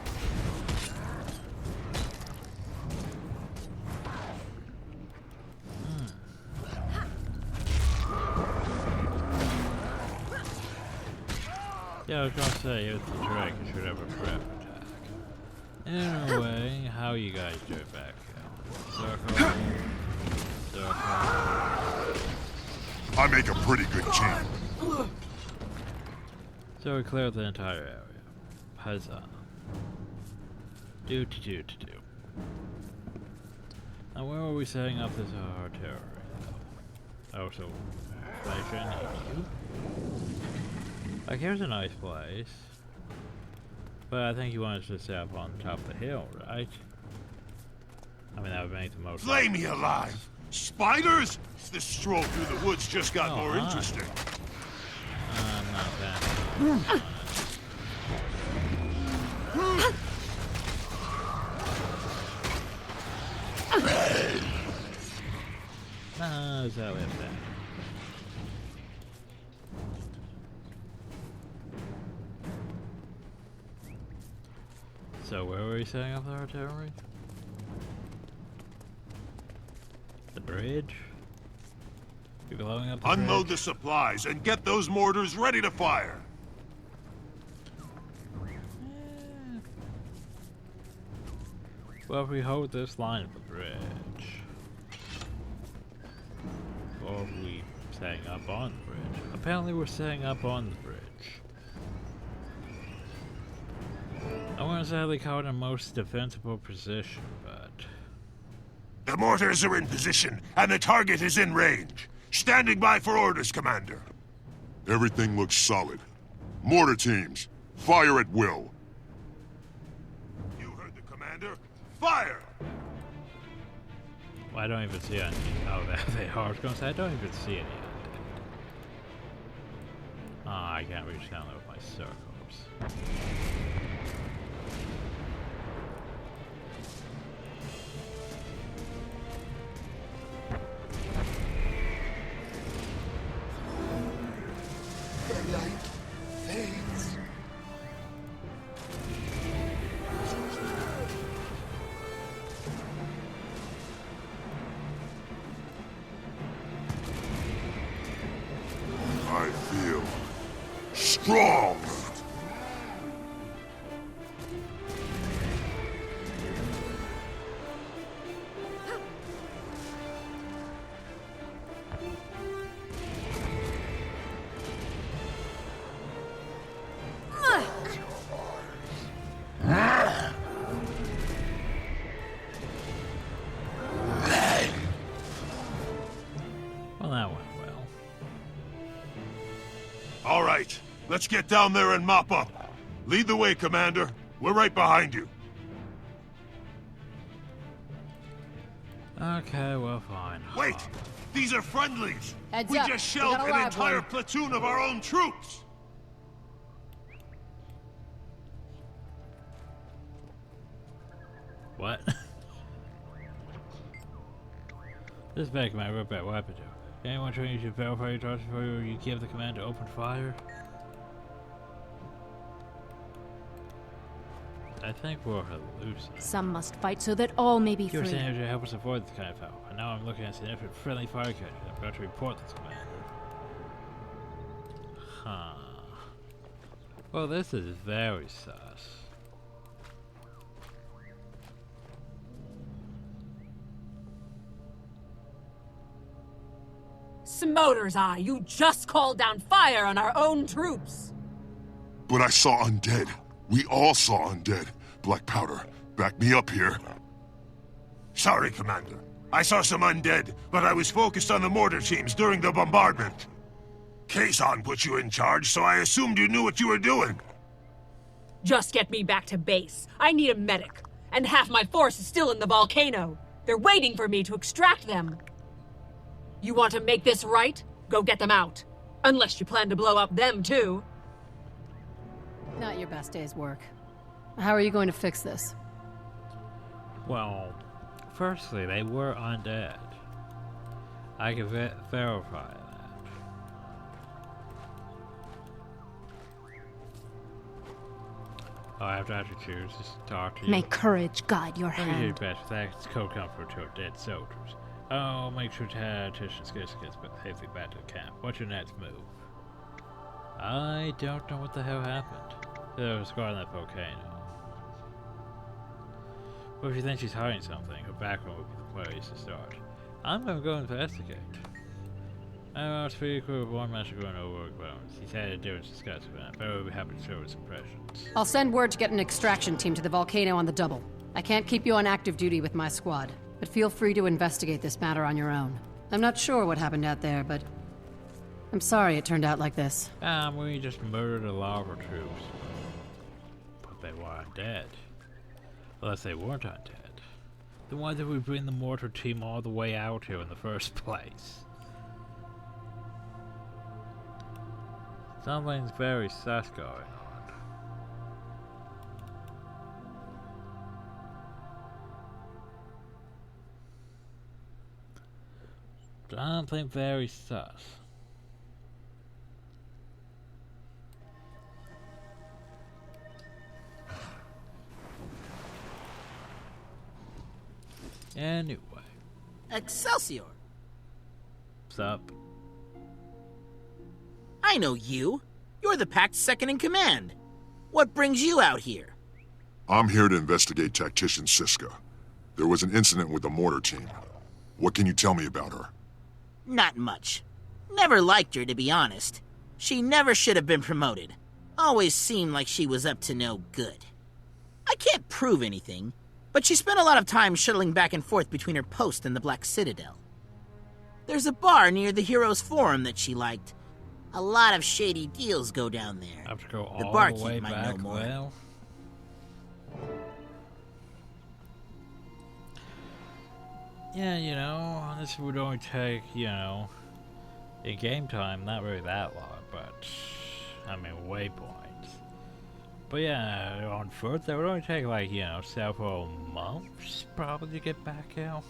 Yeah, I was gonna say, it's the Drake, you should have a prep. In a way, how you guys do it back here? Circle. Circle. I make a pretty good team. So we cleared the entire area. Huzzah. Do. Now where are we setting up this artillery? Oh, so inflation. Like here's a nice place. But I think you wanted to set up on top of the hill, right? I mean, that would make the most. Flay me alive! Spiders? This stroll through the woods just got more interesting. Not that. No, is that with that? So where were we setting up the artillery? The bridge? You're blowing up the Unload bridge? the supplies and get those mortars ready to fire. Well, if we hold this line of the bridge, or are we setting up on the bridge? Apparently we're setting up on the bridge. I wouldn't sadly call it a most defensible position, but... The mortars are in position, and the target is in range. Standing by for orders, Commander. Everything looks solid. Mortar teams, fire at will. You heard the Commander. Fire! Well, I don't even see any. Oh, they are. I was going to say, I don't even see any. Oh, I can't reach down there with my circles. The light fades. I feel strong. Well, that went well. All right, let's get down there and mop up. Lead the way, Commander. We're right behind you. Okay, well, fine. Wait! These are friendlies! Heads we up, just we shelled got a an live entire one. platoon of our own troops! What? This is back my robot weapon. Anyone trying to verify your target before you give the command to open fire? I think we're hallucinating. Some must fight so that all may be You were free. saying to help us avoid this kind of foul, and now I'm looking at significant friendly fire catcher. I'm about to report this commander. Huh. Well, this is very sus. Smoter's Eye, you just called down fire on our own troops! But I saw undead. We all saw undead. Black Powder, back me up here. Sorry, Commander. I saw some undead, but I was focused on the mortar teams during the bombardment. Kazon put you in charge, so I assumed you knew what you were doing. Just get me back to base. I need a medic. And half my force is still in the volcano. They're waiting for me to extract them. You want to make this right? Go get them out. Unless you plan to blow up them, too. Not your best day's work. How are you going to fix this? Well, firstly, they were undead. I can verify that. Oh, I have to actually choose to talk to you. May courage guide your Let me do hand. your best. That's code comfort to our dead soldiers. Oh, make sure tactician skills gets safely back to the camp. What's your next move? I don't know what the hell happened. There was a scar on that volcano. But if you think she's hiding something, her background would be the place to start. I'm gonna go investigate. I was pretty cool with one master going over bones. He's had a different discuss with him, but I would be happy to show his impressions. I'll send word to get an extraction team to the volcano on the double. I can't keep you on active duty with my squad, but feel free to investigate this matter on your own. I'm not sure what happened out there, but I'm sorry it turned out like this. We just murdered a lot of our troops. But they were undead. Unless they weren't undead. Then why did we bring the mortar team all the way out here in the first place? Something's very sus going on. Something very sus. Anyway. Excelsior! What's up? I know you. You're the Pact's second in command. What brings you out here? I'm here to investigate Tactician Siska. There was an incident with the mortar team. What can you tell me about her? Not much. Never liked her, to be honest. She never should have been promoted. Always seemed like she was up to no good. I can't prove anything, but she spent a lot of time shuttling back and forth between her post and the Black Citadel. There's a bar near the Heroes Forum that she liked. A lot of shady deals go down there. I have to go all the the barkeep way might back. know more. Well, yeah, you know, this would only take, you know, in game time, not really that long, but I mean, waypoints. But yeah, on foot, that would only take like, you know, several months probably to get back out.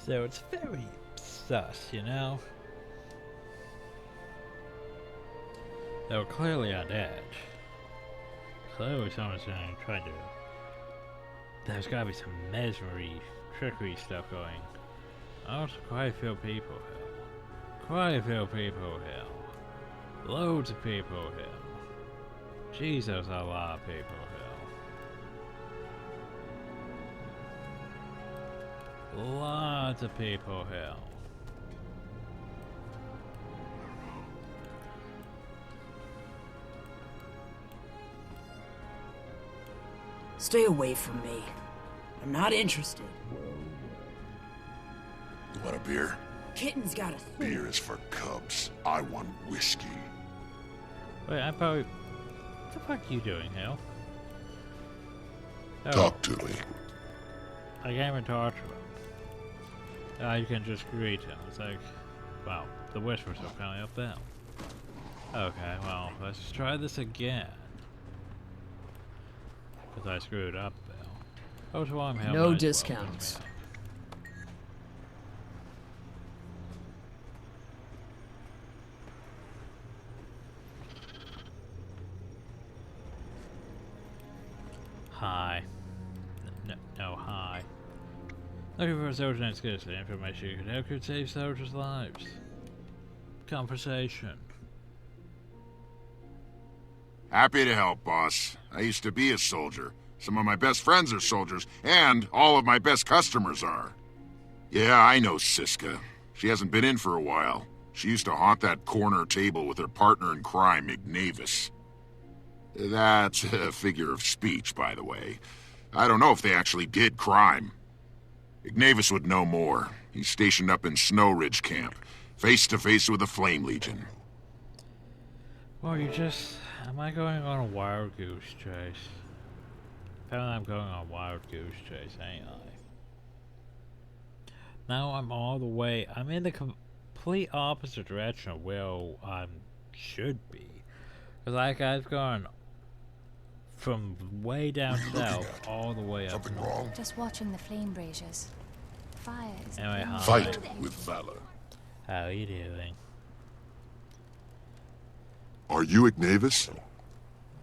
So it's very sus, you know? They were clearly undead. Clearly someone's trying to... There's gotta be some mesmery, trickery stuff going. Also, quite a few people here. Quite a few people here. Loads of people here. Jesus, a lot of people here. Lots of people here. Stay away from me. I'm not interested. You want a beer? Kitten's got a Beer is for cubs. I want whiskey. Wait, I probably... What the fuck are you doing, Hal? Oh. Talk to me. I can't even talk to him. You can just greet him. It's like, wow, the whispers are coming up there. Okay, well, let's just try this again. Because I screwed up there. Oh, so I'm Hal. No discounts. Hi. No, hi. Looking for a soldier and scarcely information you could help could save soldiers' lives. Conversation. Happy to help, boss. I used to be a soldier. Some of my best friends are soldiers, and all of my best customers are. Yeah, I know Siska. She hasn't been in for a while. She used to haunt that corner table with her partner in crime, Ignavis. That's a figure of speech, by the way. I don't know if they actually did crime. Ignavis would know more. He's stationed up in Snow Ridge Camp, face to face with the Flame Legion. Well, am I going on a wild goose chase? Apparently I'm going on a wild goose chase, ain't I? Now I'm in the complete opposite direction of where I should be. Because like I've gone from way down south all the way up north. Just watching the flame braziers. Fire is anyway, hi. Fight with valor. How are you doing? Are you Ignavis?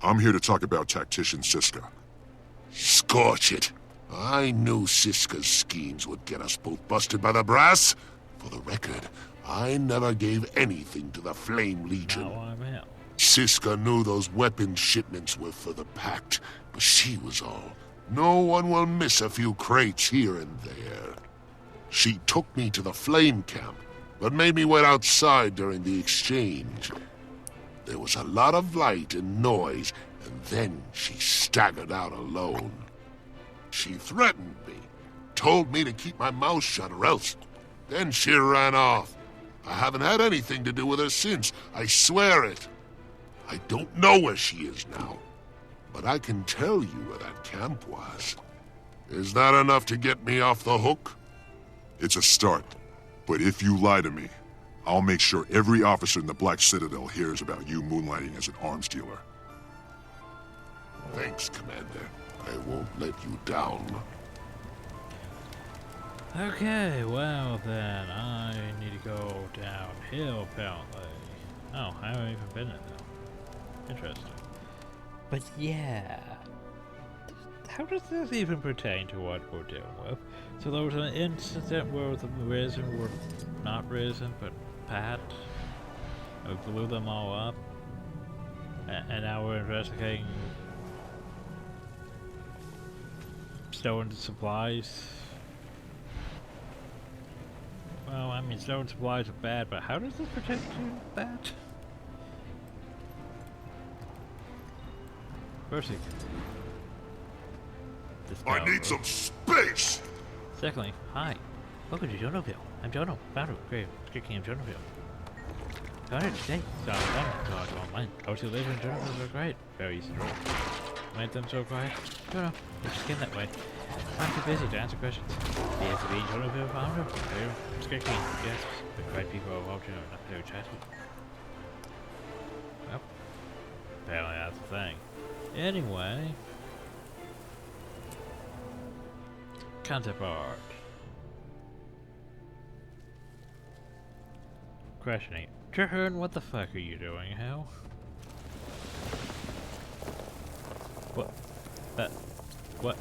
I'm here to talk about Tactician Siska. Scorch it. I knew Siska's schemes would get us both busted by the brass. For the record, I never gave anything to the Flame Legion. Not what I meant. Siska knew those weapon shipments were for the Pact, but she was all. No one will miss a few crates here and there. She took me to the Flame Camp, but made me wait outside during the exchange. There was a lot of light and noise, and then she staggered out alone. She threatened me, told me to keep my mouth shut or else. Then she ran off. I haven't had anything to do with her since, I swear it. I don't know where she is now, but I can tell you where that camp was. Is that enough to get me off the hook? It's a start, but if you lie to me, I'll make sure every officer in the Black Citadel hears about you moonlighting as an arms dealer. Thanks, Commander. I won't let you down. Okay, well then, I need to go downhill apparently. Oh, I haven't even been in there. Interesting. But yeah. How does this even pertain to what we're dealing with? So there was an incident where the Risen were not Risen, but Pat. We blew them all up. And now we're investigating stolen supplies. Well, I mean, stolen supplies are bad, but how does this pertain to that? Firstly, I need some space! Secondly, hi. Welcome to Jonoville. I'm Jono. Founder of Great King of Jonoville. Founded today. So I'm online. Those who live in Jonoville are great. Very easy to roll. Made them so quiet. Jono, it just came that way. I'm too busy to answer questions. Yes, to be Jonoville founder. It's Great King. Yes, the great people are well to know, not very chatty. Well, apparently that's the thing. Anyway. Concept art. Questioning. Charr, what the fuck are you doing, hell? What? That? What?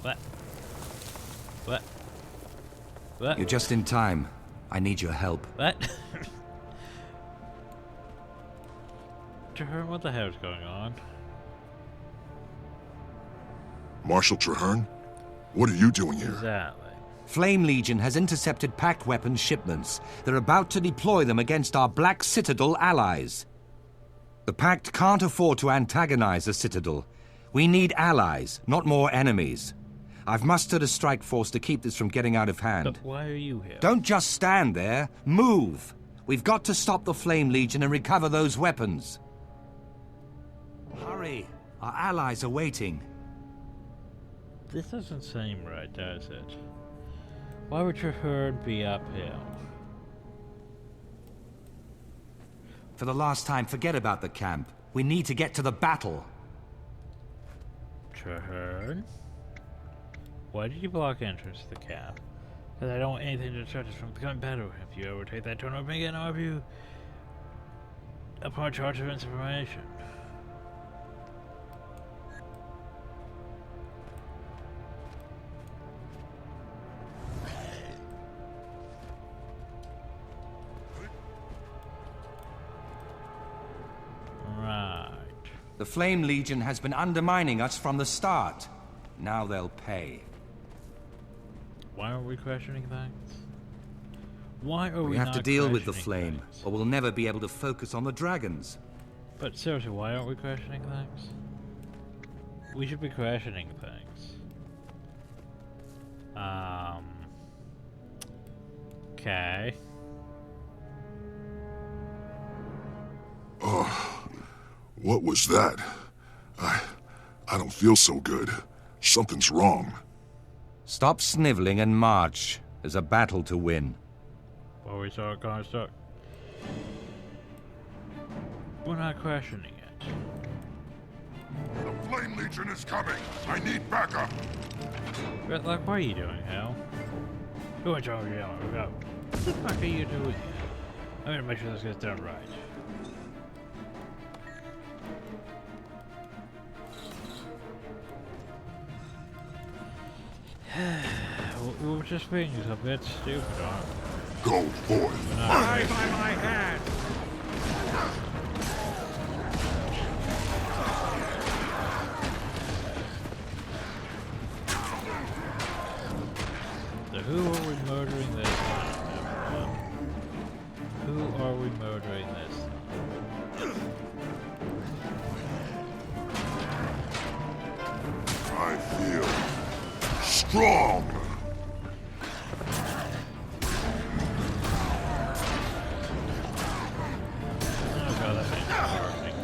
What? What? What? You're just in time. I need your help. What? Charr, what the hell is going on? Marshal Traherne? What are you doing here? Exactly. Flame Legion has intercepted Pact weapons shipments. They're about to deploy them against our Black Citadel allies. The Pact can't afford to antagonize the Citadel. We need allies, not more enemies. I've mustered a strike force to keep this from getting out of hand. But why are you here? Don't just stand there. Move! We've got to stop the Flame Legion and recover those weapons. Hurry! Our allies are waiting. This doesn't seem right, does it? Why would Charr be uphill? For the last time, forget about the camp. We need to get to the battle. Charr? Why did you block entrance to the camp? Because I don't want anything to distract us from becoming battle. If you overtake that turn over again, I'll have you upon charge of information. The Flame Legion has been undermining us from the start. Now they'll pay. Why are we questioning things? Why are we not have to deal with the Flame, things? or we'll never be able to focus on the dragons. But seriously, why aren't we questioning things? We should be questioning things. Okay. What was that? I don't feel so good. Something's wrong. Stop sniveling and march. There's a battle to win. Well, we saw it kind of stuck. We're not questioning it. The Flame Legion is coming. I need backup. But like, what are you doing, Hal? Go and charge you. Go. What the fuck are you doing? I'm gonna make sure this gets done right. We're just being a bit stupid, aren't we? Go forth. Die by my hand! So who are we murdering this time? Who are we murdering this time? I feel strong. Oh god, that makes me working.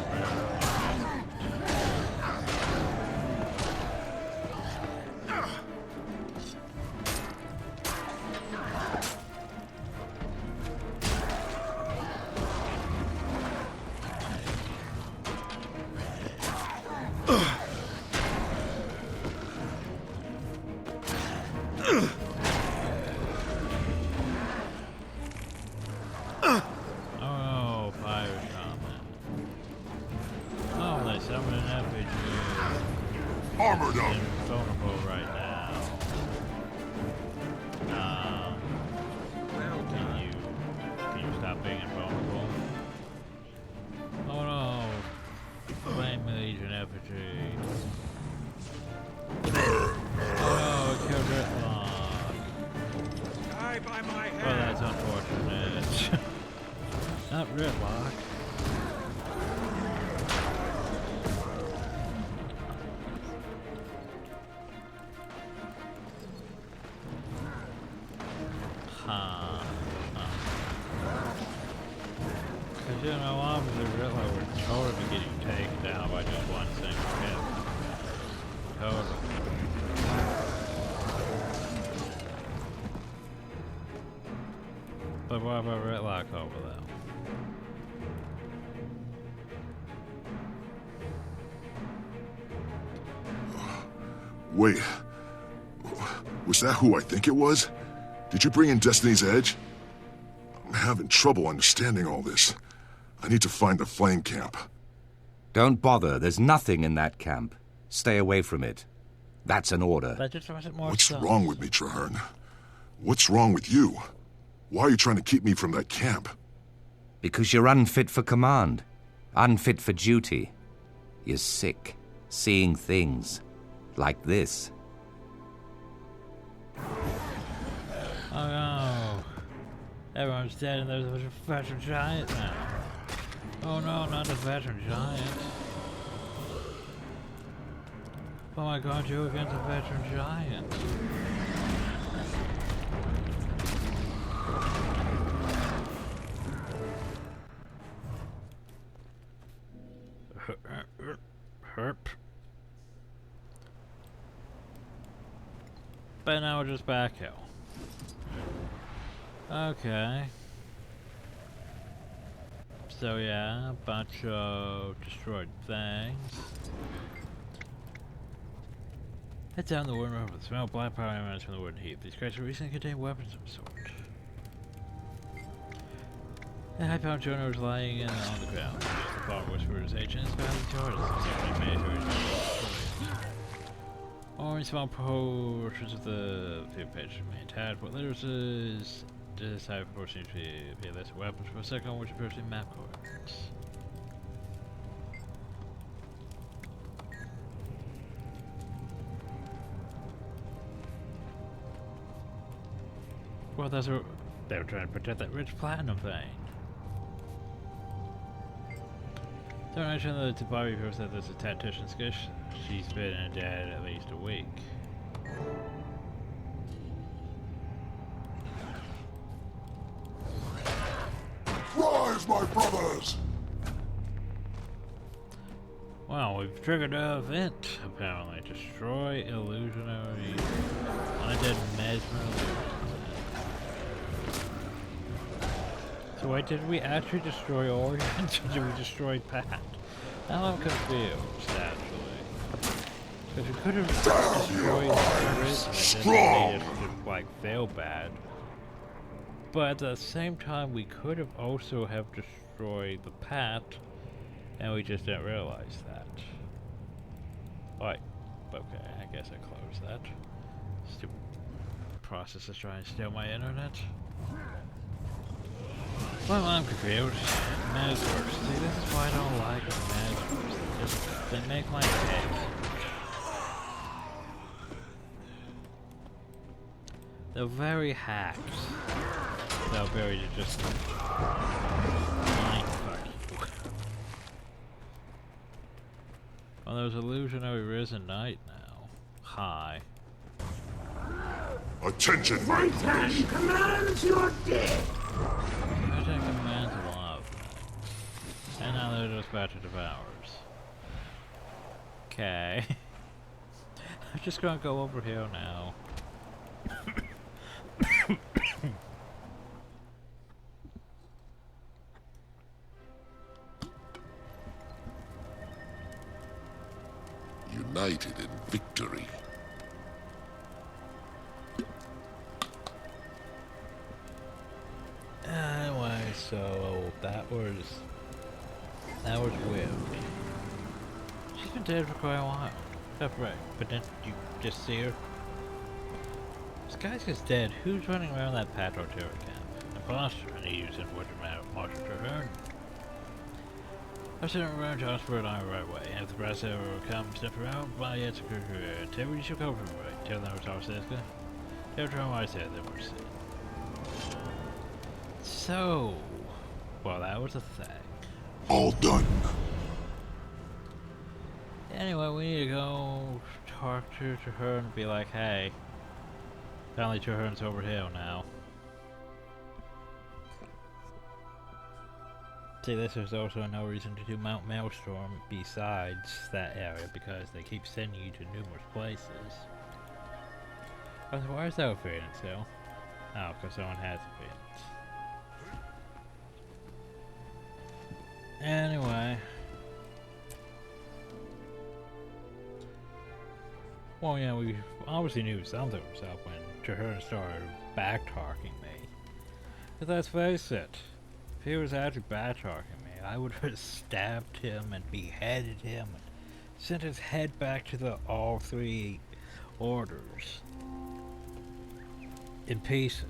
Oh, fire shaman. Oh, they summoned an RPG. Armored up. Vulnerable right now. Can you stop being invulnerable? Oh no! Flame Legion effigy. Oh, it killed Ritlock. Die by my hand! Oh, that's unfortunate. Not Ritlock. Because, you know, obviously Ritlock would totally be getting taken down by just one single hit. Totally. But what about Ritlock over there? Wait. Was that who I think it was? Did you bring in Destiny's Edge? I'm having trouble understanding all this. I need to find the flame camp. Don't bother. There's nothing in that camp. Stay away from it. That's an order. That just wasn't more What's stuff. wrong with me, Charr? What's wrong with you? Why are you trying to keep me from that camp? Because you're unfit for command. Unfit for duty. You're sick. Seeing things. Like this. Oh no. Everyone's dead and there's a veteran giant now. Oh no, not a veteran giant. Oh my god, you against a veteran giant. Herp. But now we're just back hill. Okay. So yeah, a bunch of destroyed things. Head down the wooden road with the smell of black powder emanates from the wooden heap. These crates recently contained weapons of some sort. And I found Jonah was lying on the ground. Just the thought whispered his agent is badly charged. Orange small portions of the field page remain intact. What letters is this type of seems to be a list of weapons for a second, which appears in map coordinates. Well, that's what they were trying to protect that rich platinum vein. Don't mention that the Bobby proves that there's a tactician skish. She's been dead at least a week. Rise, my brothers! Well, we've triggered an event, apparently. Destroy illusionary undead mesmer. So wait, did we actually destroy Orient or did we destroy Pat? Now I'm confused, actually. Because we could have destroyed Spirit and then made it like fail bad. But at the same time, we could have also have destroyed the Pat, and we just didn't realize that. Right. Okay, I guess I closed that. Stupid processors trying to steal my internet. Well, I'm confused. Mesmers. See, this is why I don't like Mesmers. They make my day. They're very hacked. They're very just mindfuck you. Well, there's illusionary risen knight now. Hi. Attention, my Satan commands your death! Satan commands a lot of things. And now they're just about to devour us. Okay. I'm just gonna go over here now. United in victory. Anyway, so that was weird. She's been dead for quite a while. That's right. But didn't you just see her? This guy's just dead. Who's running around that Patro terror camp? Imposter, and he used information Marshal Charr. I sent around to ask for an eye right away. If the brass ever comes, step around by its career. Tell me you should come from right. Tell them it's our Siska. Tell them I said they were sick. So, well, that was a thing. All done. Anyway, we need to go talk to her and be like, hey, apparently Trahern's over here now. See, this is also no reason to do Mount Maelstrom besides that area because they keep sending you to numerous places. Why is that a Phoenix though? Oh, because someone has a Phoenix. Anyway. Well, yeah, we obviously knew something was up when Trahern started back-talking me. But let's face it, if he was actually back-talking me, I would have stabbed him and beheaded him and sent his head back to the all three orders in pieces.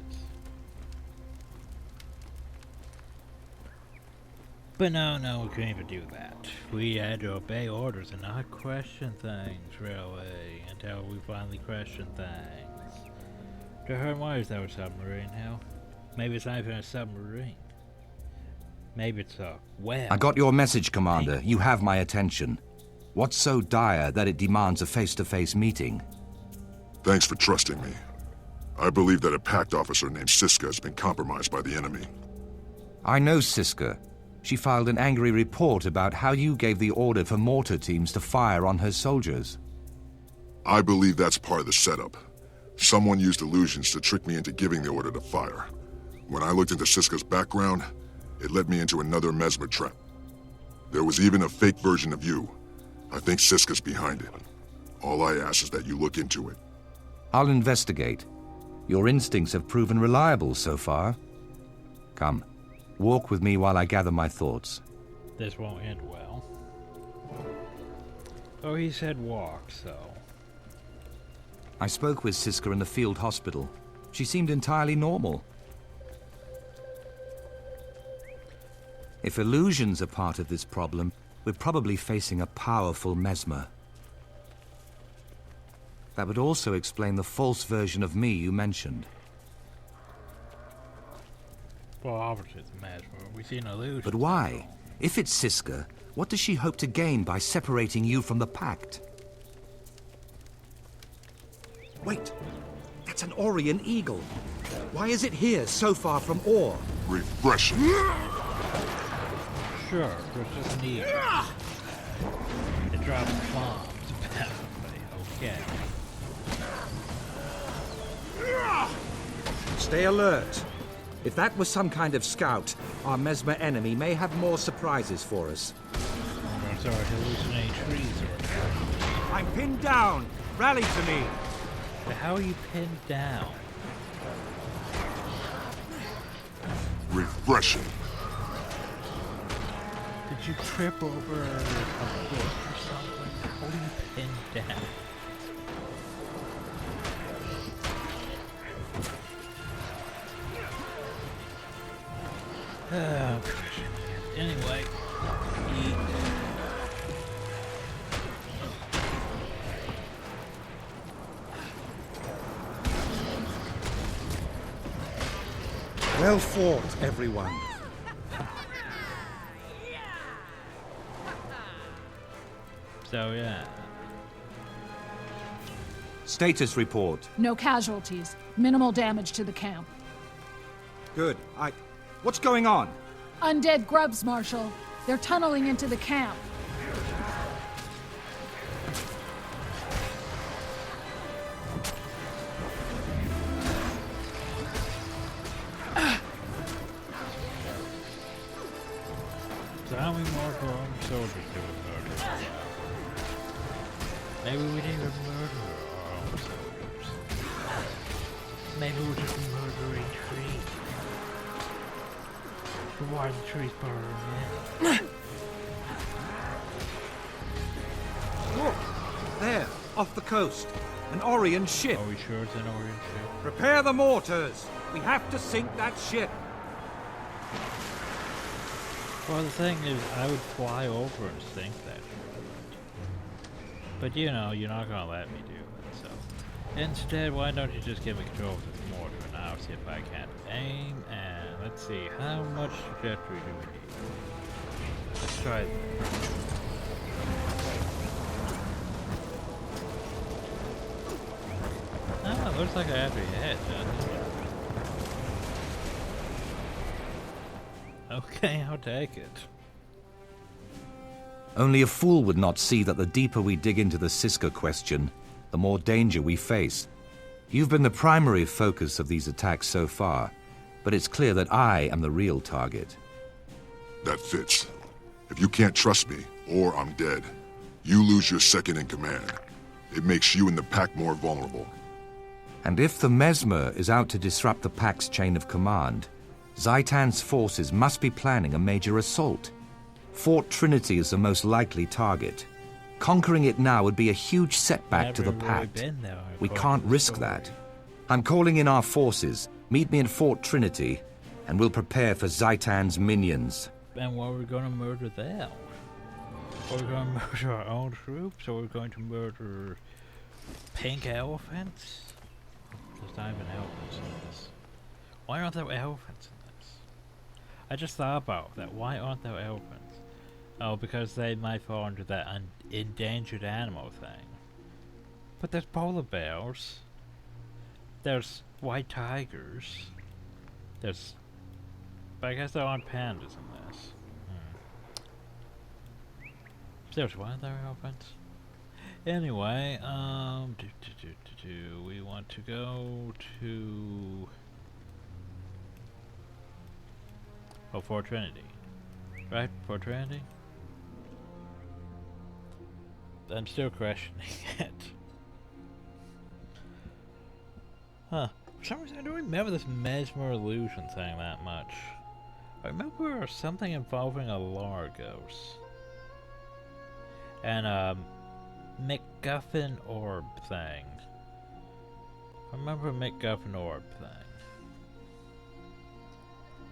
But no, we couldn't even do that. We had to obey orders and not question things, really, until we finally questioned things. Trahern, why is there a submarine now? Maybe it's not even a submarine. Maybe it's a whale. I got your message, Commander. You have my attention. What's so dire that it demands a face-to-face meeting? Thanks for trusting me. I believe that a Pact officer named Siska has been compromised by the enemy. I know Siska. She filed an angry report about how you gave the order for mortar teams to fire on her soldiers. I believe that's part of the setup. Someone used illusions to trick me into giving the order to fire. When I looked into Siska's background, it led me into another Mesmer trap. There was even a fake version of you. I think Siska's behind it. All I ask is that you look into it. I'll investigate. Your instincts have proven reliable so far. Come, walk with me while I gather my thoughts. This won't end well. Oh, he said walk, so... I spoke with Siska in the field hospital. She seemed entirely normal. If illusions are part of this problem, we're probably facing a powerful Mesmer. That would also explain the false version of me you mentioned. Well, obviously it's a Mesmer. We've seen illusions. But why? If it's Siska, what does she hope to gain by separating you from the Pact? Wait, that's an Orion Eagle. Why is it here so far from ore? Refreshing. Sure, it's just neat. It drops bombs, apparently. Okay. Stay alert. If that was some kind of scout, our Mesmer enemy may have more surprises for us. I'm sorry, hallucinating trees or... I'm pinned down. Rally to me. But how are you pinned down? Refreshing. Did you trip over a book or something? How are you pinned down? Oh, anyway, eat. Well fought, everyone. So, yeah. Status report. No casualties. Minimal damage to the camp. Good. What's going on? Undead grubs, Marshal. They're tunneling into the camp. So how many more soldiers do we murder? Maybe we didn't even murder our own soldiers. Maybe we're just murdering trees. But why are the trees burning? Look! There, off the coast. An Orion ship. Are we sure it's an Orion ship? Prepare the mortars. We have to sink that ship. Well, the thing is, I would fly over and sink that ship. But you know, you're not gonna let me do it, so. Instead, why don't you just give me control of the mortar, and I'll see if I can aim, and let's see, how much trajectory do we need? Let's try that. Ah, looks like I have your head, doesn't it? Okay, I'll take it. Only a fool would not see that the deeper we dig into the Siska question, the more danger we face. You've been the primary focus of these attacks so far, but it's clear that I am the real target. That fits. If you can't trust me, or I'm dead, you lose your second in command. It makes you and the pack more vulnerable. And if the Mesmer is out to disrupt the pack's chain of command, Zaitan's forces must be planning a major assault. Fort Trinity is the most likely target. Conquering it now would be a huge setback to the Pact. We can't risk that. I'm calling in our forces. Meet me in Fort Trinity, and we'll prepare for Zaitan's minions. And what are we going to murder them? Are we going to murder our own troops, or are we going to murder pink elephants? There's not even elephants in this. Why aren't there elephants in this? I just thought about that. Why aren't there elephants? Oh, because they might fall under that endangered animal thing. But there's polar bears. There's white tigers. There's... But I guess there aren't pandas in this. Seriously, why aren't there elephants? Anyway, we want to go to... Oh, Fort Trinity. Right? Fort Trinity? I'm still questioning it. Huh. For some reason, I don't remember this Mesmer illusion thing that much. I remember something involving a Largos. And a MacGuffin orb thing. I remember a MacGuffin orb thing.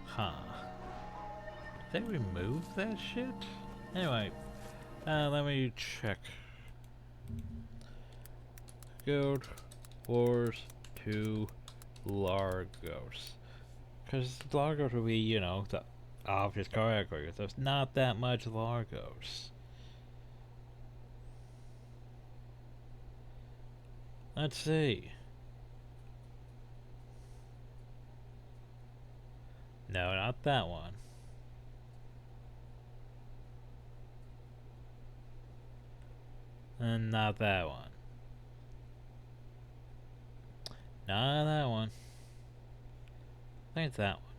Huh. Did they remove that shit? Anyway, let me check. Guild Wars 2 Largos. Because Largos would be, you know, the obvious category. There's not that much Largos. Let's see. No, not that one. And not that one. Not that one. I think it's that one.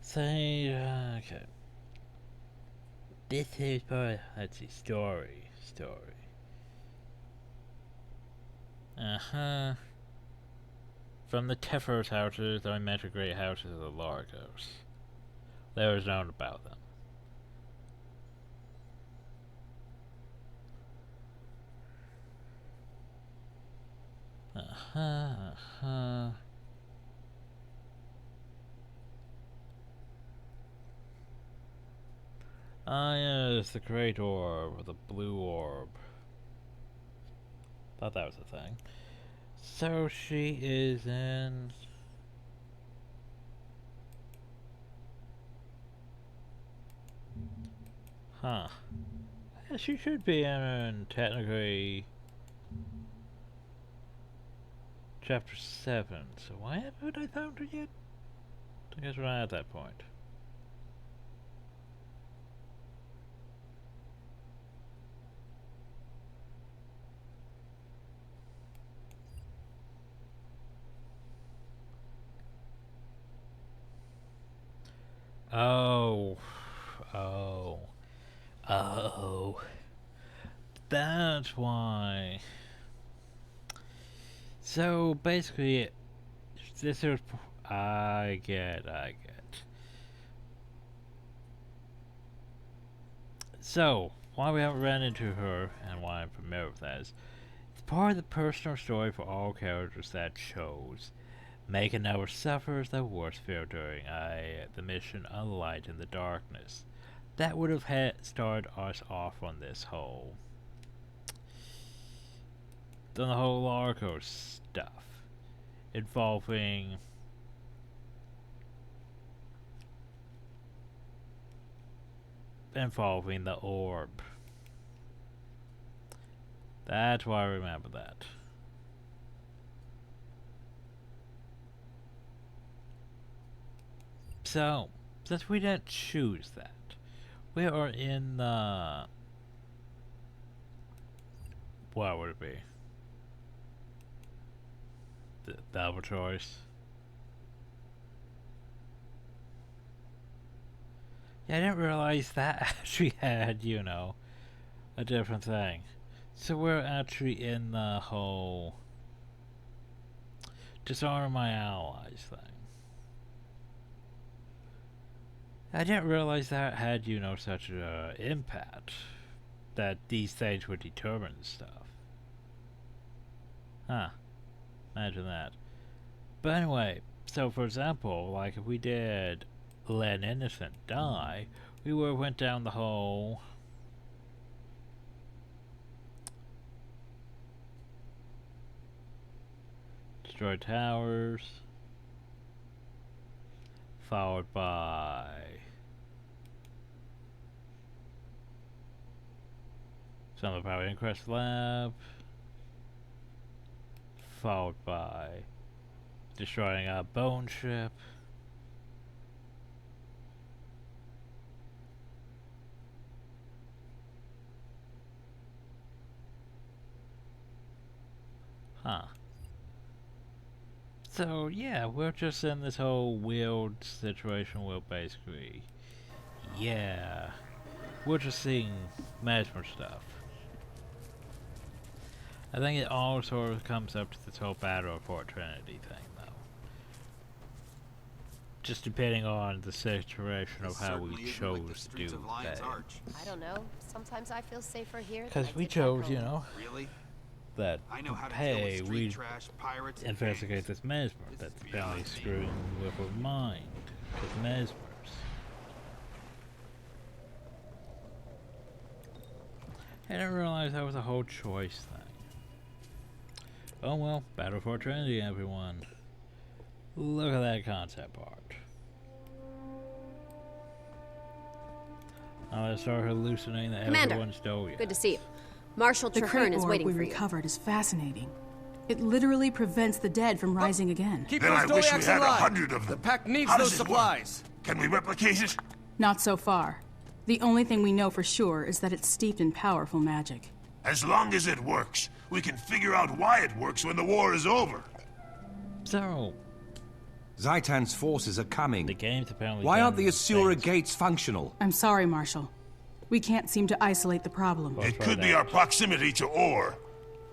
Say, okay. This is for, let's see, story. Uh-huh. From the Teffer's houses, the Elementary Great Houses of the Largos. There was known about them. Ah, yes, the great orb, the blue orb. Thought that was a thing. So she is in... Huh. Yeah, she should be in technically chapter 7. So why haven't I found her yet? I guess we're not at that point. Oh. That's why. So basically, this is. I get. So, why we haven't ran into her and why I'm familiar with that is it's part of the personal story for all characters that chose. Making our sufferers the worst fear during the mission A Light in the Darkness. That would have started us off on this whole... the whole Largo stuff. Involving... the orb. That's why I remember that. So, since we didn't choose that, we are in the... what would it be? The Albatross? Yeah, I didn't realize that actually had, you know, a different thing. So we're actually in the whole disarm my allies thing. I didn't realize that had, you know, such an impact. That these things would determine stuff. Huh. Imagine that. But anyway, so for example, like if we did let an innocent die, we would have went down the whole... destroy towers, followed by some of our Increst Lab, followed by destroying our bone ship, So yeah, we're just in this whole weird situation where basically, yeah, we're just seeing Mesmer stuff. I think it all sort of comes up to this whole Battle of Fort Trinity thing, though. Just depending on the situation of how we chose to do that. I don't know. Sometimes I feel safer here. Because we chose, you know, really? That hey, we investigate this Mesmer that's apparently screwing with her mind. Because Mesmers. I didn't realize that was a whole choice thing. Oh well, Battle for Trinity, everyone. Look at that concept art. Now let's start hallucinating that everyone's Doya. Good to see you. Marshal Traherne is waiting for you. The recovered is fascinating. It literally prevents the dead from rising again. Then I wish we had 100 of them. The pack needs those supplies. Can we replicate it? Not so far. The only thing we know for sure is that it's steeped in powerful magic. As long as it works, we can figure out why it works when the war is over. So, Zaitan's forces are coming. The game's apparently Why aren't the Asura gates functional? I'm sorry, Marshal. We can't seem to isolate the problem. It could be our proximity to ore.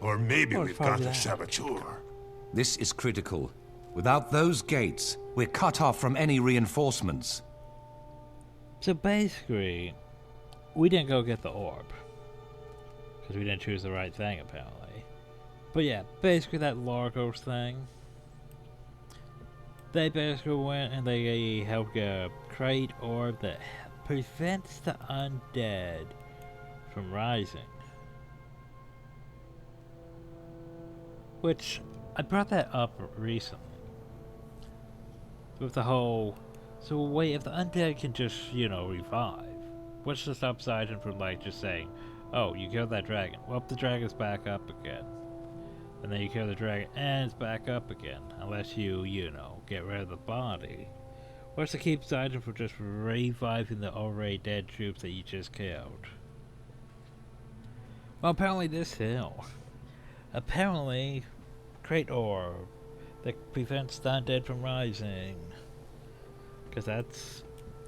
Or maybe we've got a saboteur. This is critical. Without those gates, we're cut off from any reinforcements. So basically, we didn't go get the orb. Because we didn't choose the right thing, apparently. But yeah, basically that Largos thing. They basically went and they helped get a crate orb that prevents the undead from rising. Which, I brought that up recently. With the whole, so wait, if the undead can just, you know, revive, what's the upside from like just saying, oh, you killed that dragon, well, the dragon's back up again. And then you kill the dragon and it's back up again, unless you know, get rid of the body. What's to keep Sidon from just reviving the already dead troops that you just killed? Well, apparently this hill. Apparently, Great Orb that prevents the undead from rising. Because that's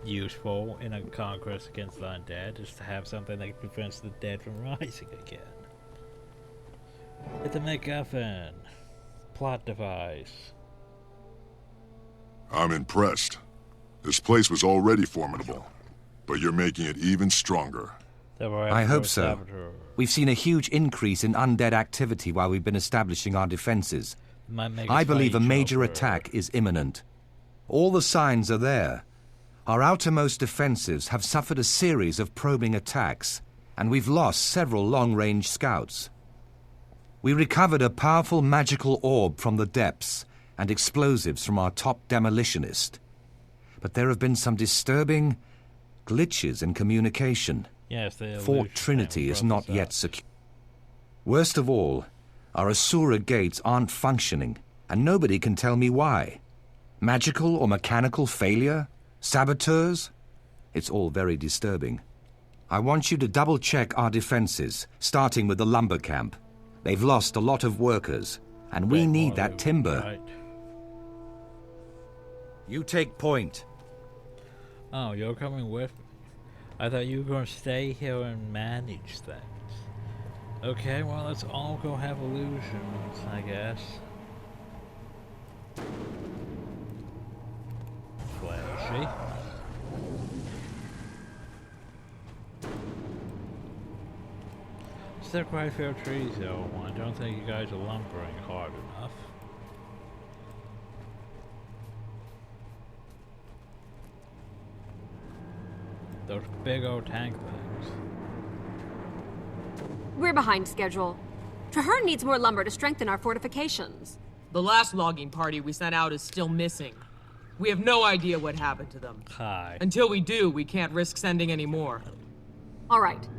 useful in a conquest against the undead, is to have something that prevents the dead from rising again. It's a MacGuffin. Plot device. I'm impressed. This place was already formidable, but you're making it even stronger. I hope so. We've seen a huge increase in undead activity while we've been establishing our defenses. I believe a major attack is imminent. All the signs are there. Our outermost defenses have suffered a series of probing attacks, and we've lost several long-range scouts. We recovered a powerful magical orb from the depths and explosives from our top demolitionist. But there have been some disturbing glitches in communication. Yes, Fort Trinity is not yet secure. Worst of all, our Asura gates aren't functioning, and nobody can tell me why. Magical or mechanical failure? Saboteurs? It's all very disturbing. I want you to double-check our defenses, starting with the lumber camp. They've lost a lot of workers, and we need that timber. Right. You take point. Oh, you're coming with me? I thought you were going to stay here and manage things. Okay, well, let's all go have illusions, I guess. Flashy. Still quite a few trees, though. I don't think you guys are lumbering hard enough. Those big old tank things. We're behind schedule. Charr needs more lumber to strengthen our fortifications. The last logging party we sent out is still missing. We have no idea what happened to them. Hi. Until we do, we can't risk sending any more. All right.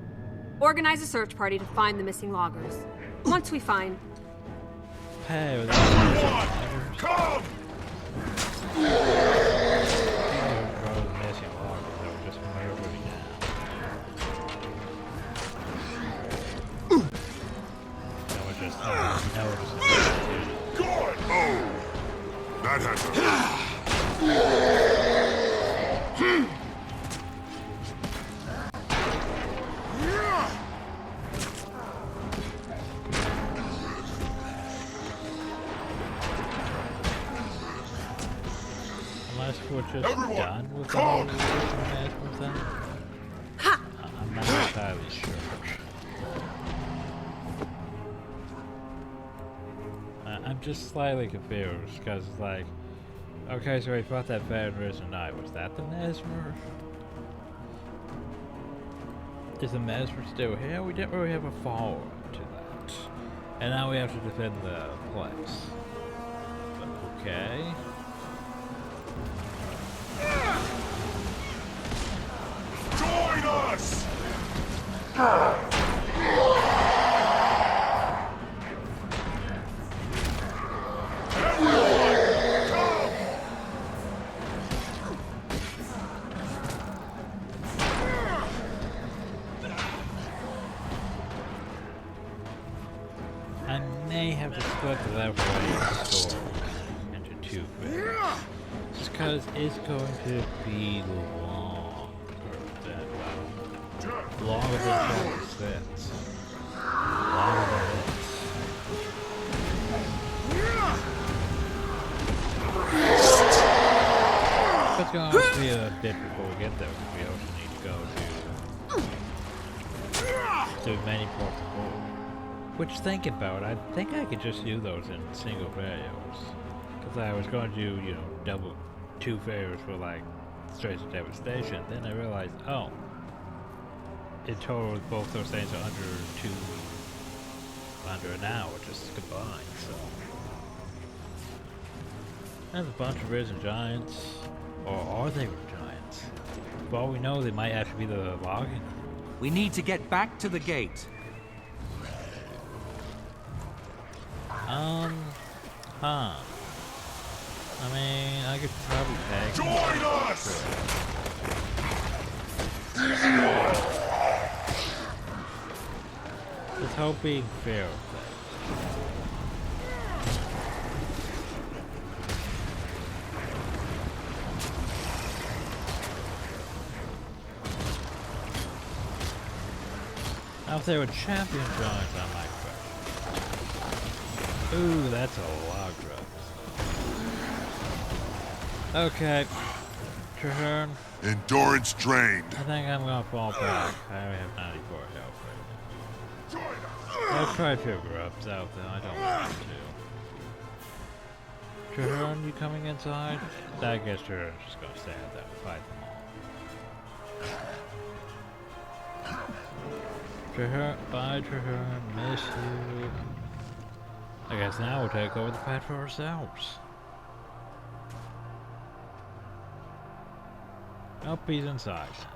Organize a search party to find the missing loggers. Once we find... Hey, come! God! Oh! That has Unless we're just done with the whole management thing. I'm not entirely sure. I'm just slightly confused, because it's like, okay, so we fought that Fair and Risen Knight. Was that the Mesmer? Is the Mesmer still here? We didn't really have a follow-up to that. And now we have to defend the place. But okay. join us! I may have to split the level story into two bits. Just because it's going to be longer than, longer than chapter 6. Longer than this. It's going to be a bit before we get there. We also need to go to many ports of war. Which, think about, I think I could just do those in single videos. Because I was going to do, you know, double 2 videos for like straight to devastation. Then I realized, oh, in total, both those things are under an hour, just combined. So there's a bunch of risen giants, or are they giants? For all we know, they might actually be the logging. We need to get back to the gate. I mean, I could probably tag. Join us! Let's hope being fair with that. Now, if they were champion giants, I might crush. Ooh, that's a lot of drugs. Okay. Turn. Endurance drained. I think I'm gonna fall back. I only have 94 health right now. I'll try to grubs out there. I don't want to. Turn, you coming inside? I guess Turn's just gonna stay out there and fight them all. Turn, bye Turn, miss you. I guess now we'll take over the path for ourselves. Nope, he's inside now.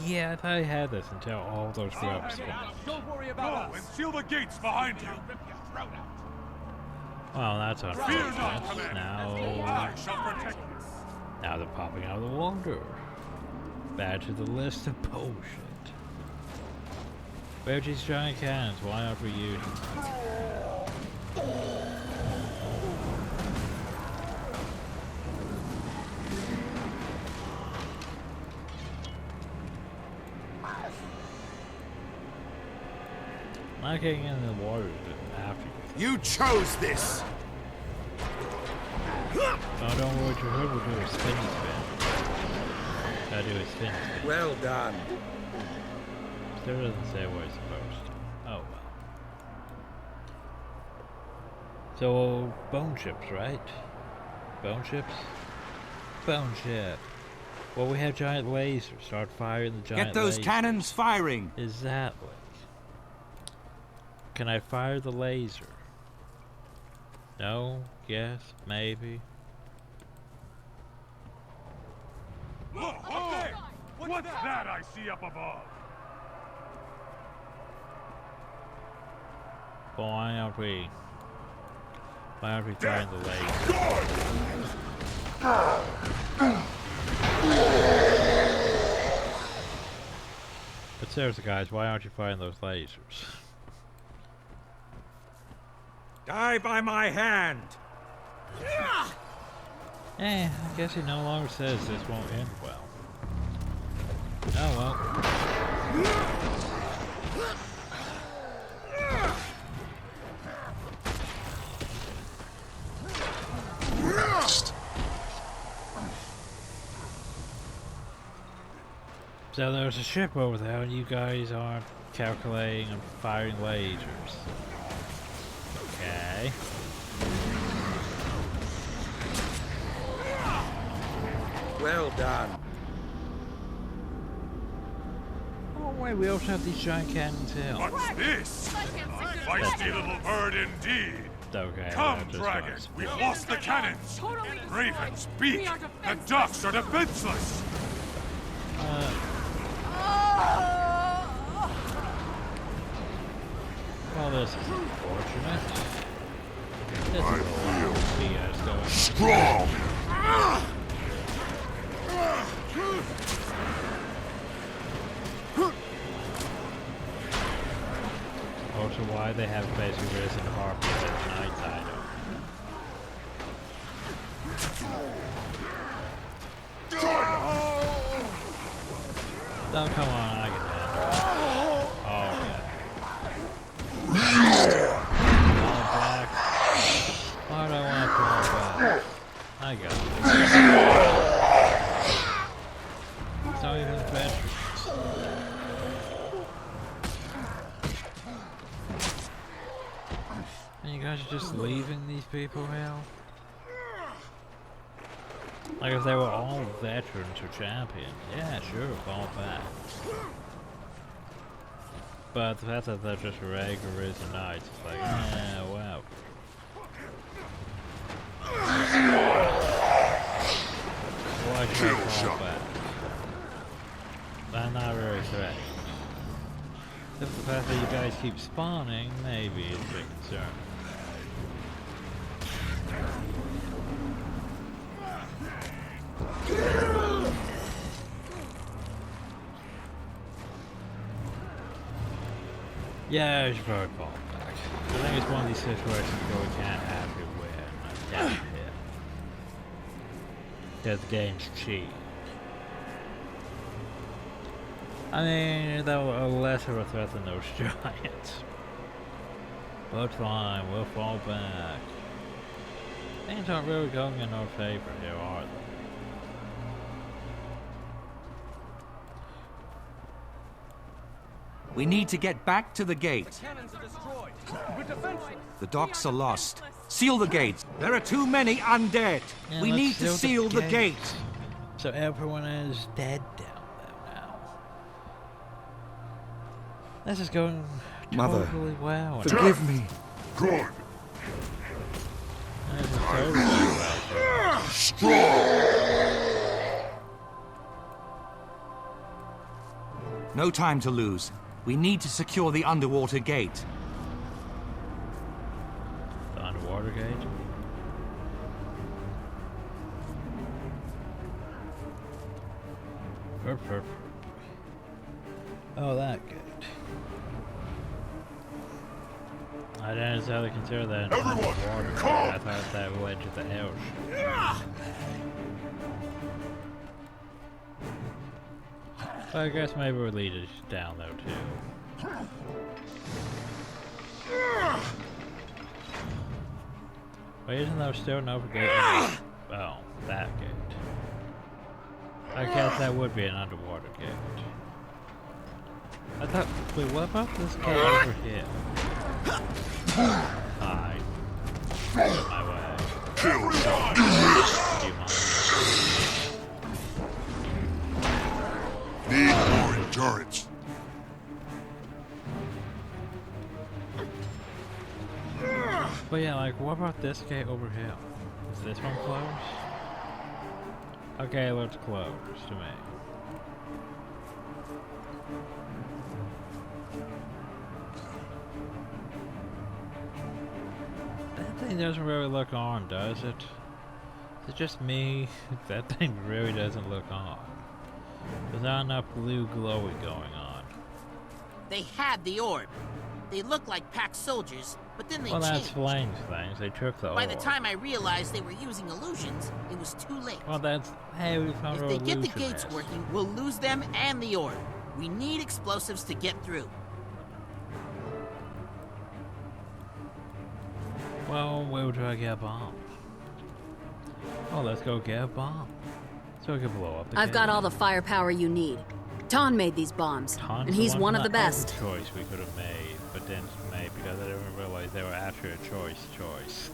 Yeah, I thought I had this until all those grubs came. Don't worry about us. And seal the gates behind you. Well, that's unfortunate. Now they're popping out of the water. Add to the list of bullshit. Where's these giant cannons? Why aren't we using them? Not getting in the water after you. You chose this! Oh, don't worry, your hood will do a spinny spin. Gotta do a spin spin. Well done. Still doesn't say what it's supposed to. Oh well. So, bone chips, right? Bone chips? Bone chip. Well, we have giant lasers. Start firing the giant lasers. Get those cannons firing! Exactly. Can I fire the laser? No? Yes? Maybe? Look! Oh, what's that I see up above? Well, why aren't we firing the laser? But seriously guys, why aren't you firing those lasers? Die by my hand! I guess he no longer says this won't end well. Oh well. So there's a ship over there and you guys aren't calculating and firing lasers. Okay. Well done. Oh wait, we also have these giant cannons here. What's this? Feisty little bird indeed. Okay. Come, dragon. We've lost the cannons. Ravens, beak. The ducks are defenseless. Well, this is unfortunate. This is BS going strong. Also, why they have basically risen harpies at night, I don't. Oh, come on, I can handle it. Oh, yeah. Fall back. Why do I want to fall back? I got it. It's not even adventure. And you guys are just leaving these people here? Like if they were all veterans or champions, yeah, sure, fall back. But the fact that they're just regular risen knights, it's like, yeah, wow. Why should I fall back? I'm not very threatened. If the fact that you guys keep spawning, maybe it's a big concern. Yeah, I should probably fall back. I think it's one of these situations where we can't have you win. Down here. Because the game's cheap. I mean, they're a lesser of a threat than those giants. But fine, we'll fall back. Things aren't really going in our favor here, are they? We need to get back to the gate. The docks are lost. Seal the gates. There are too many undead. Yeah, we need to seal the gate. So everyone is dead down there now. This is going Mother, totally well. forgive me. Good. This is totally well. No time to lose. We need to secure the underwater gate. The underwater gate? Perfect. Oh, that gate. I didn't necessarily consider that underwater gate. I thought that led to the ocean. But I guess maybe we'll lead us down there too. Wait, isn't there still another gate? Oh, that gate. I guess that would be an underwater gate. I thought, wait, what about this gate over here? Hi. My way. Kill shot. Do you mind? Need more endurance. But yeah, like, what about this gate over here? Is this one closed? Okay, it looks closed to me. That thing doesn't really look on, does it? Is it just me? That thing really doesn't look on. There's not enough blue glowy going on. They had the orb. They looked like packed soldiers, but then they Well, that changed. explains things. They took the By orb. the time I realized they were using illusions, it was too late. Well, that's... Hey, we found If our they get the illusionist. gates working, we'll lose them and the orb. We need explosives to get through. Well, where would I get a bomb? Oh, let's go get a bomb. So we can blow up the I've got gate. all the firepower you need. Ton made these bombs, Tons and he's one of the best. Choice we could have made, but didn't make because I didn't realize they were actually a choice.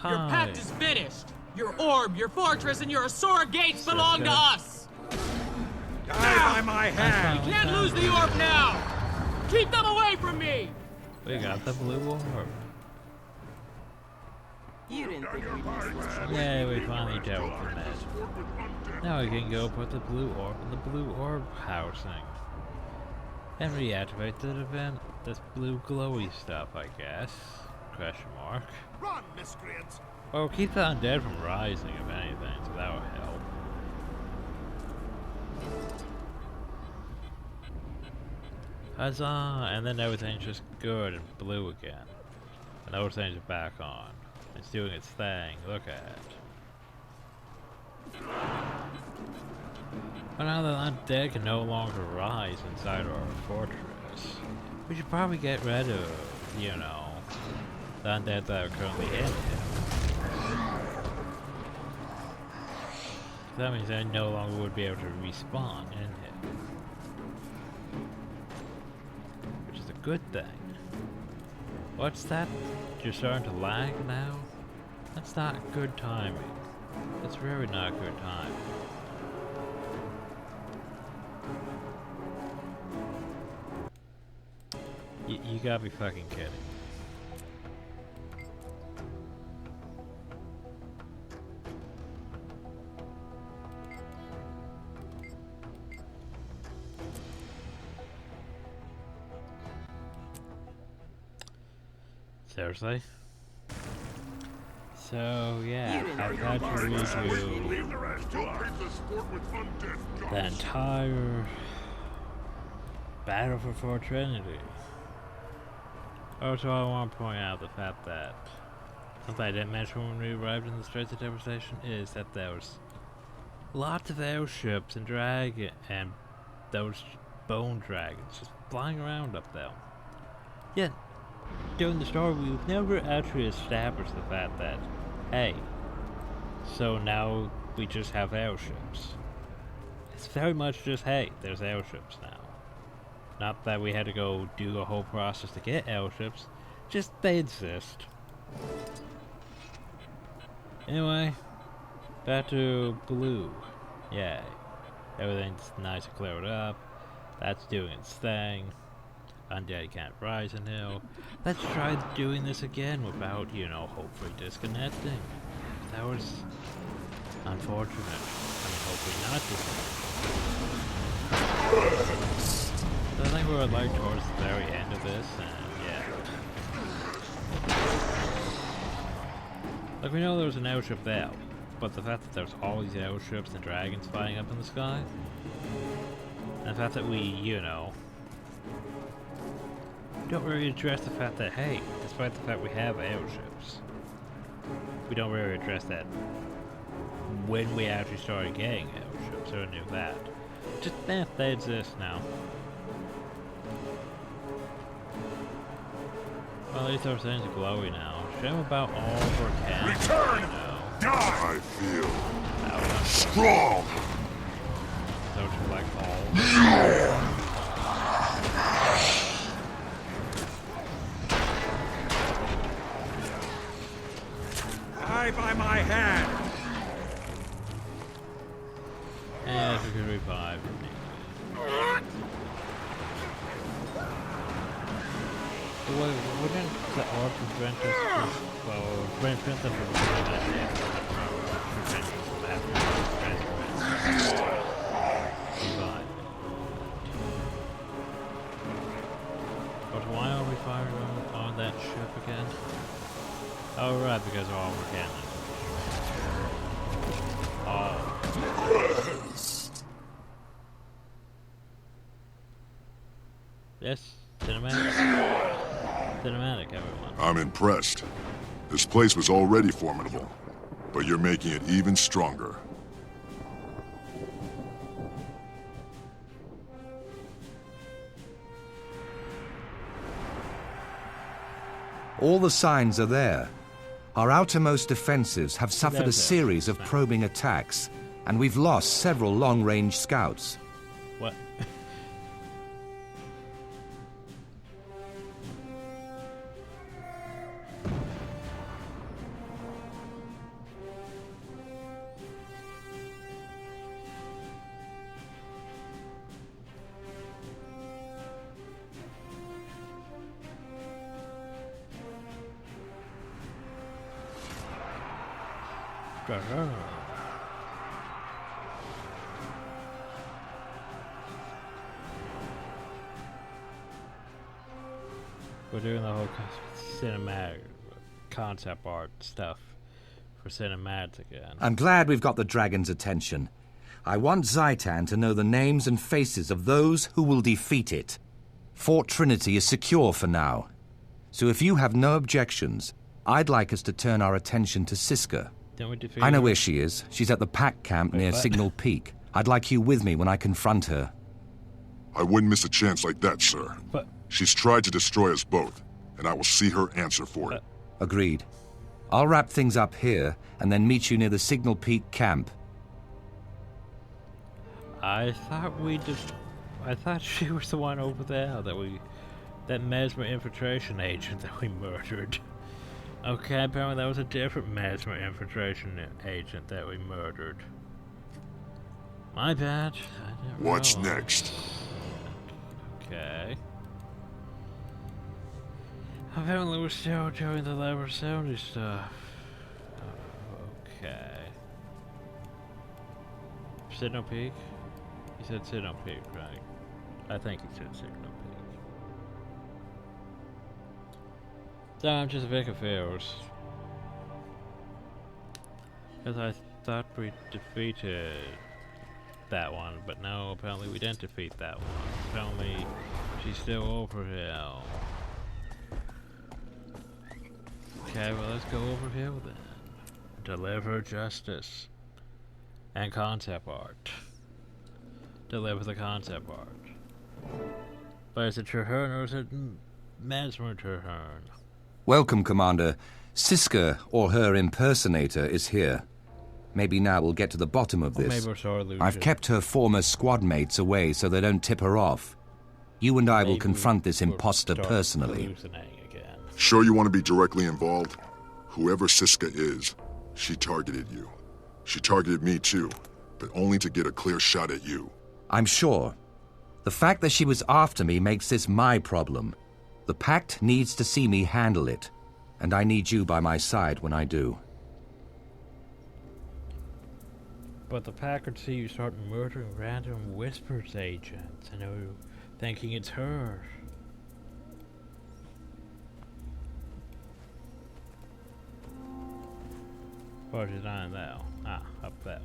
Your pact is finished. Your orb, your fortress, and your Asura gates belong to us. Die by my hand. We can't lose the orb now. Keep them away from me. We got the blue orb. You didn't think we'd miss this. Yay, we finally dealt with the mess. Now we can go put the blue orb in the blue orb housing. And reactivate the event, this blue glowy stuff, I guess. Question mark. Run, miscreants! Well, keep the undead from rising, if anything, so that would help. Huzzah! And then everything's just good and blue again. And those things are back on. It's doing its thing. Look at it. But now the undead can no longer rise inside our fortress, we should probably get rid of, you know, the undead that are currently in here. That means I no longer would be able to respawn in here. Which is a good thing. What's that? You're starting to lag now? That's not good timing. That's really not good timing. You gotta be fucking kidding. Seriously? So, yeah, I've got to redo the entire Battle for Trinity. Also, I want to point out the fact that something I didn't mention when we arrived in the Straits of Devastation is that there was lots of airships and and those bone dragons just flying around up there. Yeah, during the story, we've never actually established the fact that, hey, so now we just have airships. It's very much just, hey, there's airships now. Not that we had to go do the whole process to get airships, just they exist. Anyway, back to blue. Yay. Everything's nice and cleared up. That's doing its thing. Undead can't rise in hill. Let's try doing this again without, you know, hopefully disconnecting. That was unfortunate. I mean, hopefully not disconnecting. So I think we're like towards the very end of this, and yeah. Like, we know there's an airship there, but the fact that there's all these airships and dragons flying up in the sky, and the fact that we, you know, don't really address the fact that, hey, despite the fact we have airships, we don't really address that when we actually started getting airships, or knew that. Just, they exist now. Well, at least our things are glowy now. Shame about all of our cans. Return! You know. Die! I feel strong! Don't you like all? Die by my hand! Yeah, we can revive. Wouldn't the orc prevent us from, well, prevent them from doing that yet? Prevent us from having revive. But why are we firing on that ship again? Oh, right, because all we're cannons. Oh. Yes, cinematic. Cinematic, everyone. I'm impressed. This place was already formidable, but you're making it even stronger. All the signs are there. Our outermost defensives have suffered a series of probing attacks, and we've lost several long-range scouts. What? We're doing the whole cinematic concept art stuff for cinematics again. I'm glad we've got the dragon's attention. I want Zaitan to know the names and faces of those who will defeat it. Fort Trinity is secure for now. So if you have no objections, I'd like us to turn our attention to Siska. I know where she is. She's at the pack camp near Signal Peak. I'd like you with me when I confront her. I wouldn't miss a chance like that, sir. But she's tried to destroy us both, and I will see her answer for it. Agreed. I'll wrap things up here, and then meet you near the Signal Peak camp. I thought she was the one over there that Mesmer infiltration agent that we murdered. Okay, apparently that was a different Mesmer infiltration agent that we murdered. My bad. What's next? Okay. Apparently we're still doing the level 70 stuff. Okay. Signal Peak? He said Signal Peak, right? I think he said Signal Peak. So I'm just a bit confused. Because I thought we defeated that one, but no, apparently we didn't defeat that one. Apparently she's still over here. Okay, well let's go over here then. Deliver justice. And concept art. Deliver the concept art. But is it Traherne or is it Mesmer Traherne? Welcome, Commander. Siska, or her impersonator, is here. Maybe now we'll get to the bottom of this. I've kept her former squad mates away so they don't tip her off. You and I will confront this imposter personally. Sure you want to be directly involved? Whoever Siska is, she targeted you. She targeted me too, but only to get a clear shot at you. I'm sure. The fact that she was after me makes this my problem. The Pact needs to see me handle it, and I need you by my side when I do. But the Pact could see you start murdering random Whispers agents, and they're thinking it's her. Or she's not in there. Ah, up there.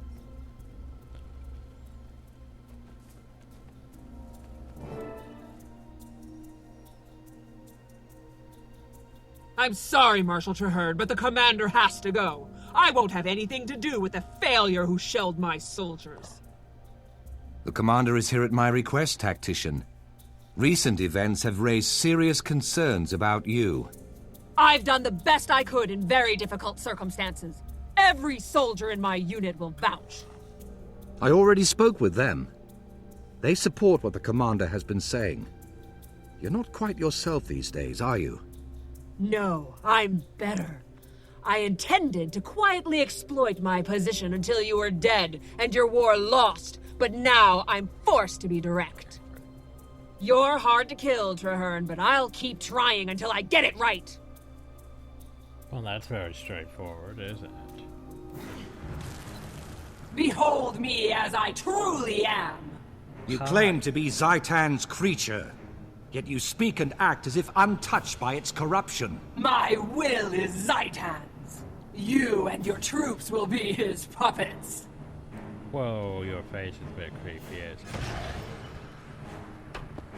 I'm sorry, Marshal Traherne, but the commander has to go. I won't have anything to do with the failure who shelled my soldiers. The commander is here at my request, Tactician. Recent events have raised serious concerns about you. I've done the best I could in very difficult circumstances. Every soldier in my unit will vouch. I already spoke with them. They support what the commander has been saying. You're not quite yourself these days, are you? No, I'm better. I intended to quietly exploit my position until you were dead and your war lost, but now I'm forced to be direct. You're hard to kill, Traherne, but I'll keep trying until I get it right. Well, that's very straightforward, isn't it? Behold me as I truly am. You claim to be Zaitan's creature, yet you speak and act as if untouched by its corruption. My will is Zaitan's. You and your troops will be his puppets. Whoa, your face is a bit creepy, isn't it?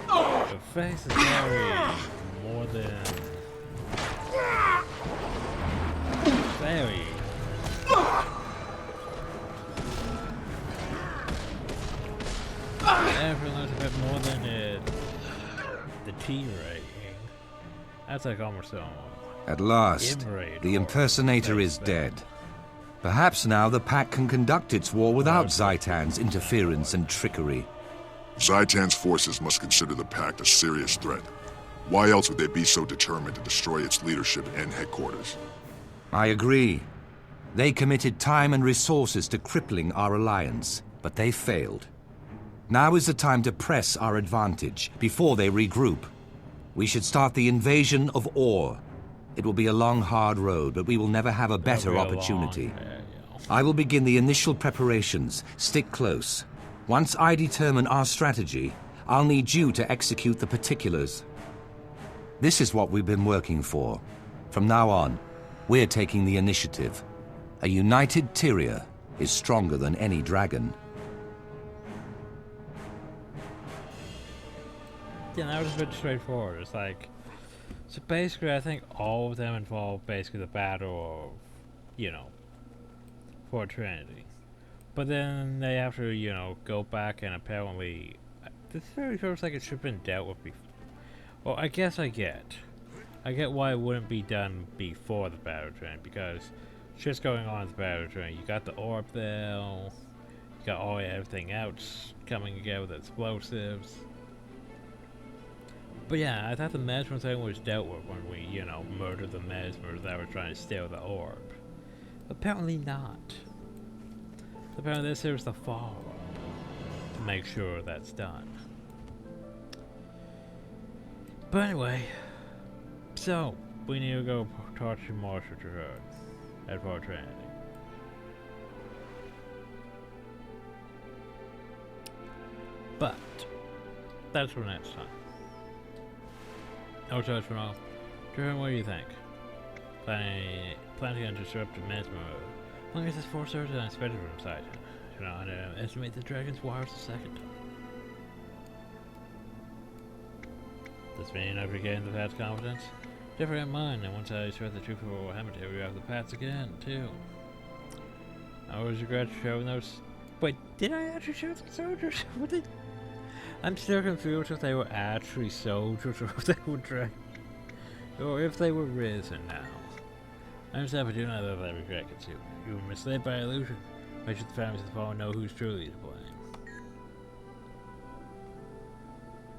The face is very more than... very... Everyone looks a bit more than the T rating. That's like almost all. At last, the impersonator is dead. Perhaps now the Pact can conduct its war without Zaitan's interference and trickery. Zaitan's forces must consider the Pact a serious threat. Why else would they be so determined to destroy its leadership and headquarters? I agree. They committed time and resources to crippling our alliance, but they failed. Now is the time to press our advantage, before they regroup. We should start the invasion of Or. It will be a long, hard road, but we will never have a better opportunity. I will begin the initial preparations. Stick close. Once I determine our strategy, I'll need you to execute the particulars. This is what we've been working for. From now on, we're taking the initiative. A united Tyria is stronger than any dragon. Yeah, that was a bit straightforward. It's like, so basically I think all of them involve basically the battle of, you know, for Trinity. But then they have to, you know, go back and apparently, this very feels like it should have been dealt with before. Well, I guess I get why it wouldn't be done before the battle train, because shit's going on in the battle train. You got the orb there, got everything else coming together with explosives. But yeah, I thought the mesmer thing was dealt with when we, you know, murdered the mesmers that were trying to steal the orb. Apparently not. Apparently this here's the follow-up to make sure that's done. But anyway, so we need to go talk to Marshal Charr at Fort Trinity. But that's for next time. No charge for all. Charr, what do you think? Planning on disruptive mesmer. Long as this force surges unexpected from inside. Do not underestimate the dragon's wires a second time. Does this mean I've regained the Pat's confidence? Different in mind, and once I shred the truth of what happened here, we have the Pats again, too. I always regret showing those. Wait, did I actually show the soldiers? What did? I'm still confused if they were actually soldiers or if they were dragons. Or if they were risen now. I understand, but do not let that regret consume you. You were misled by illusion. Make sure the families of the fallen know who's truly to blame.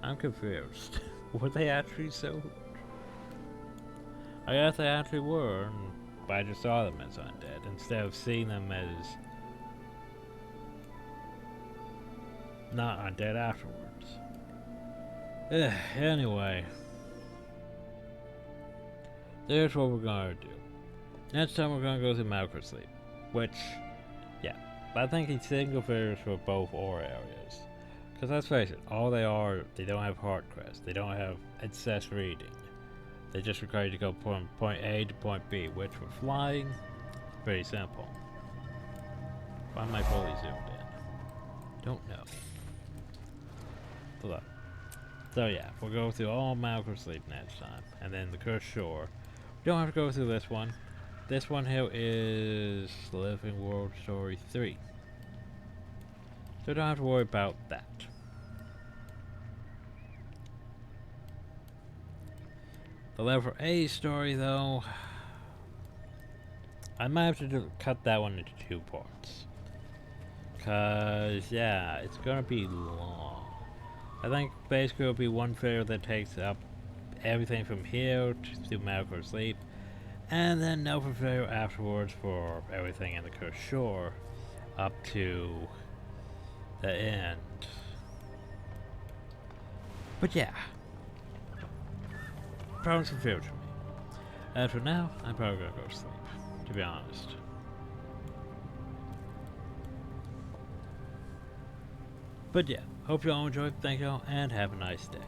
I'm confused. Were they actually soldiers? I guess they actually were, but I just saw them as undead instead of seeing them as not undead afterwards. Anyway, there's what we're gonna do. Next time we're gonna go through Malcolm Sleep, which, yeah, I think it's single figures for both ore areas. Because let's face it, all they are, they don't have heart crest, they don't have access reading. They just require you to go from point A to point B, which for flying, pretty simple. Why am I fully zoomed in? Don't know. But look. So yeah, we'll go through all Malcolm Sleep next time, and then the Cursed Shore. We don't have to go through this one. This one here is Living World Story 3. So don't have to worry about that. The Level A story, though, I might have to cut that one into 2 parts. Cause, yeah, it's gonna be long. I think basically it'll be one video that takes up everything from here to Malcolm Sleep, and then another video afterwards for everything in the Cursed Shore up to the end. But yeah, problems in future me. As for now, I'm probably gonna go to sleep, to be honest. But yeah, hope you all enjoyed, thank you all, and have a nice day.